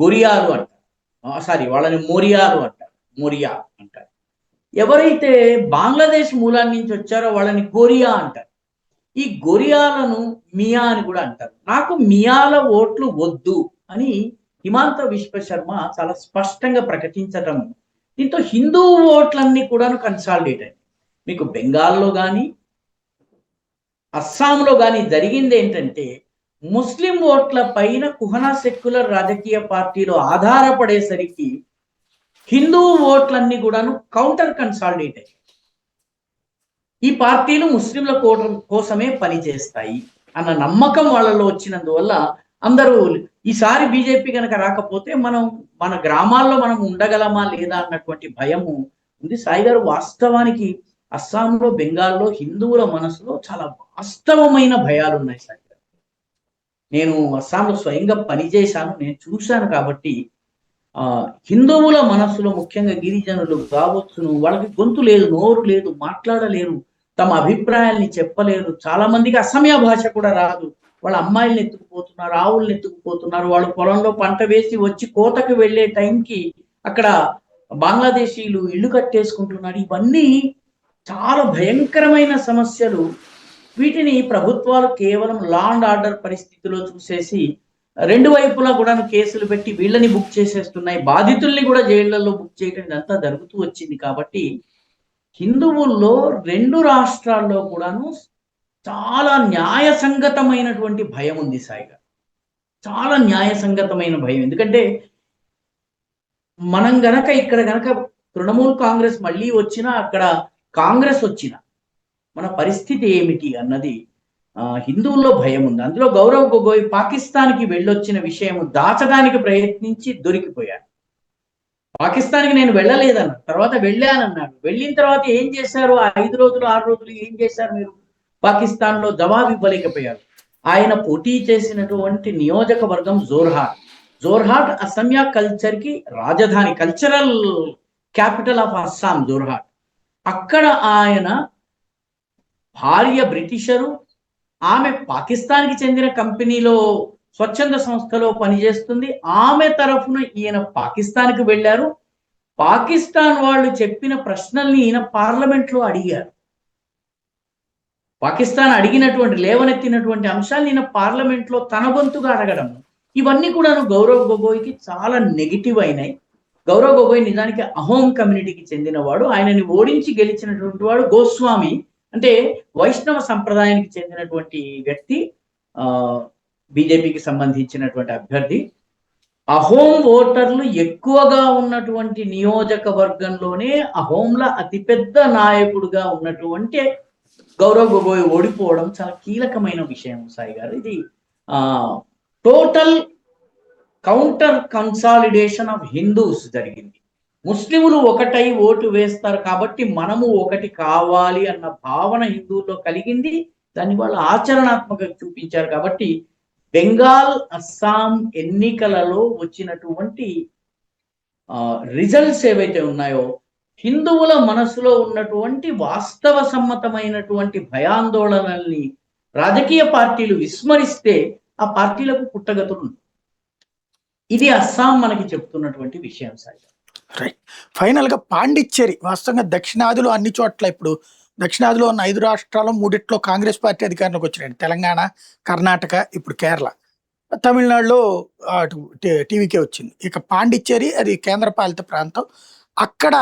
గొరియాలు అంటారు, వాళ్ళని మోరియాలు అంటారు, మొరియా అంటారు. ఎవరైతే బంగ్లాదేశ్ మూలాన్ని నుంచి వచ్చారో వాళ్ళని గోరియా అంటారు. ఈ గొరియాలను మియా అని కూడా అంటారు. నాకు మియాల ఓట్లు వద్దు అని హిమాంత విశ్వ శర్మ చాలా స్పష్టంగా ప్రకటించటం, దీంతో హిందూ ఓట్లన్నీ కూడా కన్సాలిడేట్ అయ్యాయి. మీకు బెంగాల్లో కానీ అస్సాంలో కానీ జరిగింది ఏంటంటే, ముస్లిం ఓట్ల పైన కుహనా సెక్యులర్ రాజకీయ పార్టీలు ఆధారపడేసరికి హిందూ ఓట్లన్నీ కూడాను కౌంటర్ కన్సాలిడేట్ అయ్యాయి. ఈ పార్టీలు ముస్లింల కోసమే పనిచేస్తాయి అన్న నమ్మకం వాళ్ళలో వచ్చినందువల్ల అందరూ ఈసారి బీజేపీ కనుక రాకపోతే మన గ్రామాల్లో మనం ఉండగలమా లేదా అన్నటువంటి భయము ఉంది. సాయి గారు, వాస్తవానికి అస్సాంలో, బెంగాల్లో హిందువుల మనసులో చాలా వాస్తవమైన భయాలు ఉన్నాయి సాయి గారు. నేను అస్సాంలో స్వయంగా పనిచేశాను, నేను చూశాను. కాబట్టి హిందువుల మనసులో, ముఖ్యంగా గిరిజనులు కావచ్చును, వాళ్ళకి గొంతు లేదు, నోరు లేదు, మాట్లాడలేరు, తమ అభిప్రాయాల్ని చెప్పలేరు. చాలా మందికి అసమియా భాష కూడా రాదు. వాళ్ళ అమ్మాయిల్ని ఎత్తుకుపోతున్నారు, ఆవుల్ని ఎత్తుకుపోతున్నారు. వాళ్ళు పొలంలో పంట వేసి వచ్చి కోతకు వెళ్లే టైంకి అక్కడ బంగ్లాదేశీలు ఇల్లు కట్టేసుకుంటున్నారు. ఇవన్నీ చాలా భయంకరమైన సమస్యలు. వీటిని ప్రభుత్వాలు కేవలం లా అండ్ ఆర్డర్ పరిస్థితిలో చూసేసి 2 వైపులా కూడా కేసులు పెట్టి వీళ్ళని బుక్ చేసేస్తున్నాయి, బాధితుల్ని కూడా జైళ్లలో బుక్ చేయడం, ఇదంతా జరుగుతూ వచ్చింది. కాబట్టి హిందువుల్లో 2 రాష్ట్రాల్లో కూడాను చాలా న్యాయసంగతమైనటువంటి భయం ఉంది సాయిగా, చాలా న్యాయసంగతమైన భయం. ఎందుకంటే మనం గనక ఇక్కడ గనక తృణమూల్ కాంగ్రెస్ మళ్ళీ వచ్చినా, అక్కడ కాంగ్రెస్ వచ్చినా మన పరిస్థితి ఏమిటి అన్నది హిందువుల్లో భయం ఉంది. అందులో గౌరవ్ గొగోయ్ పాకిస్తాన్కి వెళ్ళొచ్చిన విషయం దాచడానికి ప్రయత్నించి దొరికిపోయాడు. పాకిస్తాన్కి నేను వెళ్ళలేదన్నాడు, తర్వాత వెళ్ళానన్నాడు. వెళ్ళిన తర్వాత ఏం చేశారు? 5 రోజులు 6 రోజులు ఏం చేశారు మీరు? పాకిస్తాన్ లో జవాబు ఇవ్వలేకపోయారు. ఆయన పోటీ చేసినటువంటి నియోజకవర్గం జోర్హాట్ అసమియా కల్చర్ కి రాజధాని, cultural capital of Assam Jorhat. అక్కడ ఆయన భార్య బ్రిటిషరు, ఆమె పాకిస్తాన్కి చెందిన కంపెనీలో, స్వచ్ఛంద సంస్థలో పనిచేస్తుంది. ఆమె తరఫున ఈయన పాకిస్తాన్కి వెళ్ళారు. పాకిస్తాన్ వాళ్ళు చెప్పిన ప్రశ్నల్ని ఈయన పార్లమెంట్ లో అడిగారు. పాకిస్తాన్ అడిగినటువంటి, లేవనెత్తినటువంటి అంశాన్ని ఈయన పార్లమెంట్ లో తన వంతుగా అడగడం, ఇవన్నీ కూడా గౌరవ్ గొగోయ్కి చాలా నెగిటివ్ అయినాయి. గౌరవ్ గొగోయ్ నిజానికి అహోం కమ్యూనిటీకి చెందినవాడు. ఆయనని ఓడించి గెలిచినటువంటి వాడు గోస్వామి, అంటే వైష్ణవ సంప్రదాయానికి చెందినటువంటి వ్యక్తి, బీజేపీకి సంబంధించినటువంటి అభ్యర్థి. అహోం ఓటర్లు ఎక్కువగా ఉన్నటువంటి నియోజకవర్గంలోనే అహోంల అతిపెద్ద నాయకుడుగా ఉన్నటువంటి గౌరవ్ గొగోయ్ ఓడిపోవడం చాలా కీలకమైన విషయం సాయి గారు. ఇది total counter consolidation of Hindus జరిగింది. ముస్లింలు ఒకటై ఓటు వేస్తారు కాబట్టి మనము ఒకటి కావాలి అన్న భావన హిందువుల్లో కలిగింది. దాన్ని వాళ్ళు ఆచరణాత్మకంగా చూపించారు. కాబట్టి బెంగాల్, అస్సాం ఎన్నికలలో వచ్చినటువంటి రిజల్ట్స్ ఏవైతే ఉన్నాయో, హిందువుల మనసులో ఉన్నటువంటి వాస్తవ సమ్మతమైనటువంటి భయాందోళనల్ని రాజకీయ పార్టీలు విస్మరిస్తే ఆ పార్టీలకు పుట్టగతులు. ఇది అస్సాం మనకి చెప్తున్నటువంటి విషయం సాయి. రైట్. ఫైనల్ గా పాండిచ్చేరి, వాస్తవంగా దక్షిణాదిలో అన్ని చోట్ల, ఇప్పుడు దక్షిణాదిలో ఉన్న 5 రాష్ట్రాల్లో 3 కాంగ్రెస్ పార్టీ అధికారంలోకి వచ్చినాయి. తెలంగాణ, కర్ణాటక, ఇప్పుడు కేరళ, తమిళనాడులో అటు టీవీకే వచ్చింది. ఇక పాండిచ్చేరి అది కేంద్రపాలిత ప్రాంతం. అక్కడ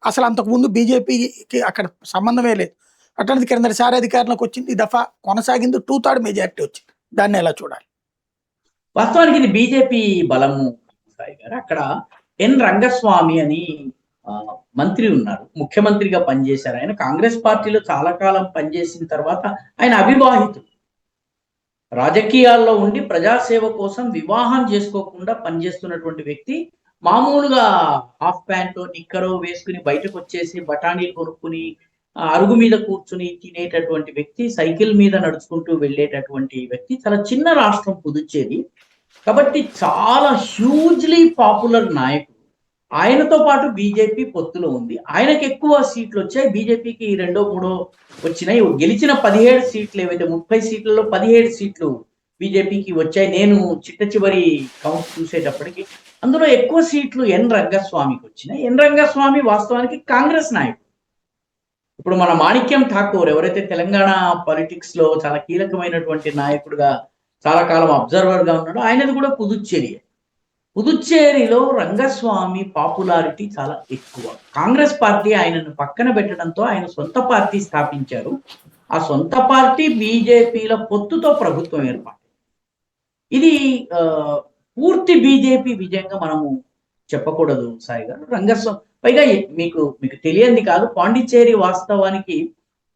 అసలు అంతకుముందు బీజేపీకి అక్కడ సంబంధమే లేదు. అట్లాంటిది కిందసారి అధికారంలోకి వచ్చింది, ఈ దఫా కొనసాగింది, 2/3 మెజారిటీ వచ్చింది. దాన్ని ఎలా చూడాలి? వాస్తవానికి ఇది బీజేపీ బలము సాయి గారు. అక్కడ ఎన్ రంగస్వామి అని మంత్రి ఉన్నారు, ముఖ్యమంత్రిగా పనిచేశారు. ఆయన కాంగ్రెస్ పార్టీలో చాలా కాలం పనిచేసిన తర్వాత ఆయన అవివాహితుడు, రాజకీయాల్లో ఉండి ప్రజాసేవ కోసం వివాహం చేసుకోకుండా పనిచేస్తున్నటువంటి వ్యక్తి. మామూలుగా హాఫ్ ప్యాంటు నిక్కరో వేసుకుని బయటకు వచ్చేసి బఠానీలు కొనుక్కుని అరుగు మీద కూర్చుని తినేటటువంటి వ్యక్తి, సైకిల్ మీద నడుచుకుంటూ వెళ్ళేటటువంటి వ్యక్తి. చాలా చిన్న రాష్ట్రం పుదుచ్చేరి, కాబట్టి చాలా హ్యూజ్లీ పాపులర్ నాయకుడు. ఆయనతో పాటు బీజేపీ పొత్తులో ఉంది. ఆయనకు ఎక్కువ సీట్లు వచ్చాయి, బీజేపీకి రెండో మూడో వచ్చినాయి. గెలిచిన 17 సీట్లు ఏవైతే 30 సీట్లలో 17 సీట్లు బీజేపీకి వచ్చాయి. నేను చిట్ట చివరి కౌంట్ చూసేటప్పటికి అందులో ఎక్కువ సీట్లు ఎన్ రంగస్వామికి వచ్చినాయి. ఎన్ రంగస్వామి వాస్తవానికి కాంగ్రెస్ నాయకుడు. ఇప్పుడు మన మాణిక్యం ఠాకూర్ ఎవరైతే తెలంగాణ పాలిటిక్స్ లో చాలా కీలకమైనటువంటి నాయకుడుగా చాలా కాలం అబ్జర్వర్ గా ఉన్నాడో, ఆయనది కూడా పుదుచ్చేరి. పుదుచ్చేరిలో రంగస్వామి పాపులారిటీ చాలా ఎక్కువ. కాంగ్రెస్ పార్టీ ఆయనను పక్కన పెట్టడంతో ఆయన సొంత పార్టీ స్థాపించారు. ఆ సొంత పార్టీ బీజేపీల పొత్తుతో ప్రభుత్వం ఏర్పాటు. ఇది పూర్తి బీజేపీ విజయంగా మనము చెప్పకూడదు సాయి గారు. రంగస్వామి పైగా మీకు తెలియంది కాదు, పాండిచ్చేరి వాస్తవానికి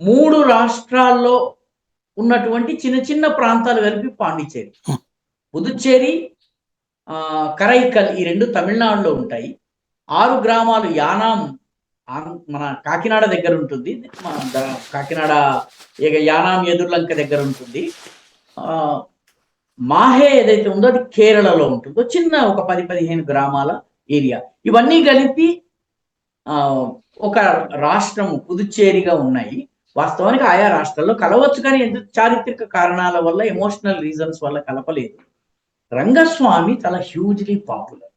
3 రాష్ట్రాల్లో ఉన్నటువంటి చిన్న చిన్న ప్రాంతాలు కలిపి పాండిచ్చేరి. పుదుచ్చేరి, కరైకల్ ఈ 2 తమిళనాడులో ఉంటాయి. 6 గ్రామాలు యానాం మన కాకినాడ దగ్గర ఉంటుంది. కాకినాడ యానాం ఎదుర్లంక దగ్గర ఉంటుంది. మాహే ఏదైతే ఉందో అది కేరళలో ఉంటుందో చిన్న ఒక 10-15 గ్రామాల ఏరియా. ఇవన్నీ కలిపి ఒక రాష్ట్రము పుదుచ్చేరిగా ఉన్నాయి. వాస్తవానికి ఆయా రాష్ట్రాల్లో కలవచ్చు, కానీ ఎందుకు చారిత్రక కారణాల వల్ల, ఎమోషనల్ రీజన్స్ వల్ల కలపలేదు. రంగస్వామి చాలా హ్యూజ్లీ పాపులర్.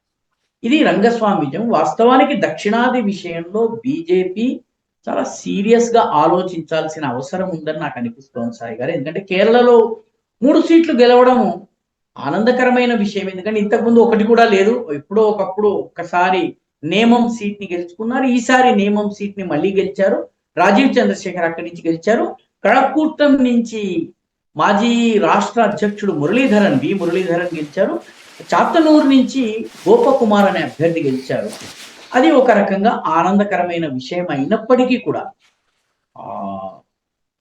ఇది రంగస్వామి విజయం. వాస్తవానికి దక్షిణాది విషయంలో బీజేపీ చాలా సీరియస్ గా ఆలోచించాల్సిన అవసరం ఉందని నాకు అనిపిస్తోంది సాయి గారు. ఎందుకంటే కేరళలో 3 సీట్లు గెలవడం ఆనందకరమైన విషయం. ఎందుకంటే ఇంతకుముందు ఒకటి కూడా లేదు. ఎప్పుడో ఒకప్పుడు ఒక్కసారి నేమం సీట్ ని గెలుచుకున్నారు. ఈసారి నేమం సీట్ ని మళ్ళీ గెలిచారు. రాజీవ్ చంద్రశేఖర్ అక్కడి నుంచి గెలిచారు. కడకూటం నుంచి మాజీ రాష్ట్ర అధ్యక్షుడు మురళీధరన్ గెలిచారు. చాత్తనూరు నుంచి గోపకుమార్ అనే అభ్యర్థి గెలిచారు. అది ఒక రకంగా ఆనందకరమైన విషయం అయినప్పటికీ కూడా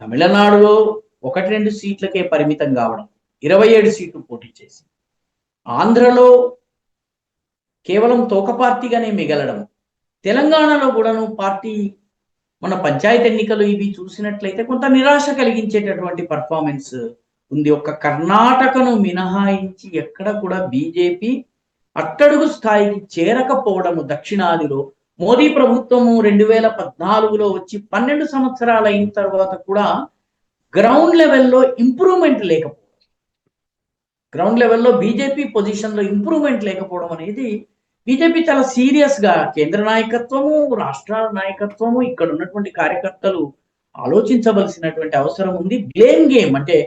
తమిళనాడులో 1-2 సీట్లకే పరిమితం కావడం, 27 సీట్లు పోటీ చేసి, ఆంధ్రలో కేవలం తోక పార్టీగానే మిగలడం, తెలంగాణలో కూడాను పార్టీ మన పంచాయతీ ఎన్నికలు ఇవి చూసినట్లయితే కొంత నిరాశ కలిగించేటటువంటి పర్ఫార్మెన్స్ ఉంది. ఒక్క కర్ణాటకను మినహాయించి ఎక్కడ కూడా బీజేపీ అట్టడుగు స్థాయికి చేరకపోవడము. దక్షిణాదిలో మోదీ ప్రభుత్వము 2014లో వచ్చి 12 సంవత్సరాలు అయిన తర్వాత కూడా గ్రౌండ్ లెవెల్లో ఇంప్రూవ్మెంట్ లేకపోవడం, గ్రౌండ్ లెవెల్లో బీజేపీ పొజిషన్ లో ఇంప్రూవ్మెంట్ లేకపోవడం అనేది బీజేపీ చాలా సీరియస్ గా కేంద్ర నాయకత్వము, రాష్ట్ర నాయకత్వము, ఇక్కడ ఉన్నటువంటి కార్యకర్తలు ఆలోచించవలసినటువంటి అవసరం ఉంది. బ్లేమ్ గేమ్ అంటే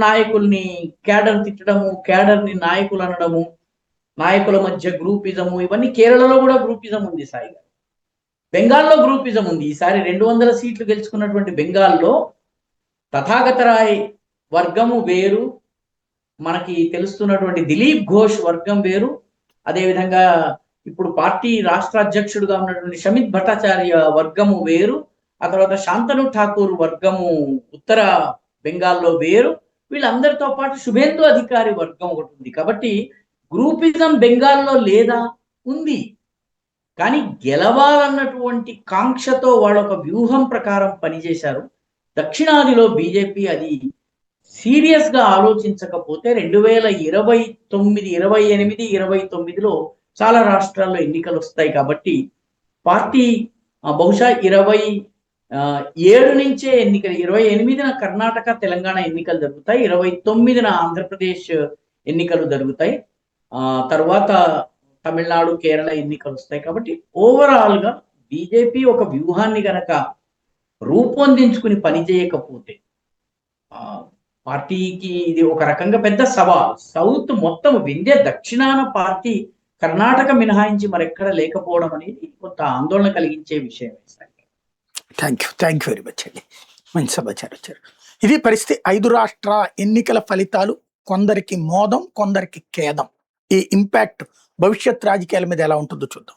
నాయకుల్ని క్యాడర్ తిట్టడము, క్యాడర్ ని నాయకులు అనడము, నాయకుల మధ్య గ్రూపిజము, ఇవన్నీ కేరళలో కూడా గ్రూపిజం ఉంది సాయి గారు. బెంగాల్లో గ్రూపిజం ఉంది. ఈసారి 200 సీట్లు గెలుచుకున్నటువంటి బెంగాల్లో తథాగత రాయ్ వర్గము వేరు, మనకి తెలుస్తున్నటువంటి దిలీప్ ఘోష్ వర్గం వేరు, అదేవిధంగా ఇప్పుడు పార్టీ రాష్ట్ర అధ్యక్షుడుగా ఉన్నటువంటి షమిత్ భట్టాచార్య వర్గము వేరు, ఆ తర్వాత శాంతను ఠాకూర్ వర్గము ఉత్తర బెంగాల్లో వేరు, వీళ్ళందరితో పాటు శుభేందు అధికారి వర్గం ఒకటి ఉంది. కాబట్టి గ్రూపిజం బెంగాల్లో లేదా? ఉంది. కానీ గెలవాలన్నటువంటి కాంక్షతో వాళ్ళ ఒక వ్యూహం ప్రకారం పనిచేశారు. దక్షిణాదిలో బీజేపీ అది సీరియస్ గా ఆలోచించకపోతే 2029, 28, 29లో చాలా రాష్ట్రాల్లో ఎన్నికలు వస్తాయి. కాబట్టి పార్టీ బహుశా 27 నుంచే ఎన్నికలు, 28న కర్ణాటక తెలంగాణ ఎన్నికలు జరుగుతాయి, 29న ఆంధ్రప్రదేశ్ ఎన్నికలు జరుగుతాయి, తర్వాత తమిళనాడు కేరళ ఎన్నికలు వస్తాయి. కాబట్టి ఓవరాల్ గా బీజేపీ ఒక వ్యూహాన్ని గనక రూపొందించుకుని పనిచేయకపోతే పార్టీకి ఇది ఒక రకంగా పెద్ద సవాల్. సౌత్ మొత్తం వింధ్య దక్షిణాన పార్టీ కర్ణాటక మినహాయించి మరెక్కడ లేకపోవడం అనేది కొంత ఆందోళన కలిగించే విషయం. థ్యాంక్ యూ వెరీ మచ్ అండి, మంచి సమాచారం వచ్చారు. ఇది పరిస్థితి. 5 రాష్ట్రాల ఎన్నికల ఫలితాలు కొందరికి మోదం, కొందరికి ఖేదం. ఈ ఇంపాక్ట్ భవిష్యత్ రాజకీయాల మీద ఎలా ఉంటుందో చూద్దాం.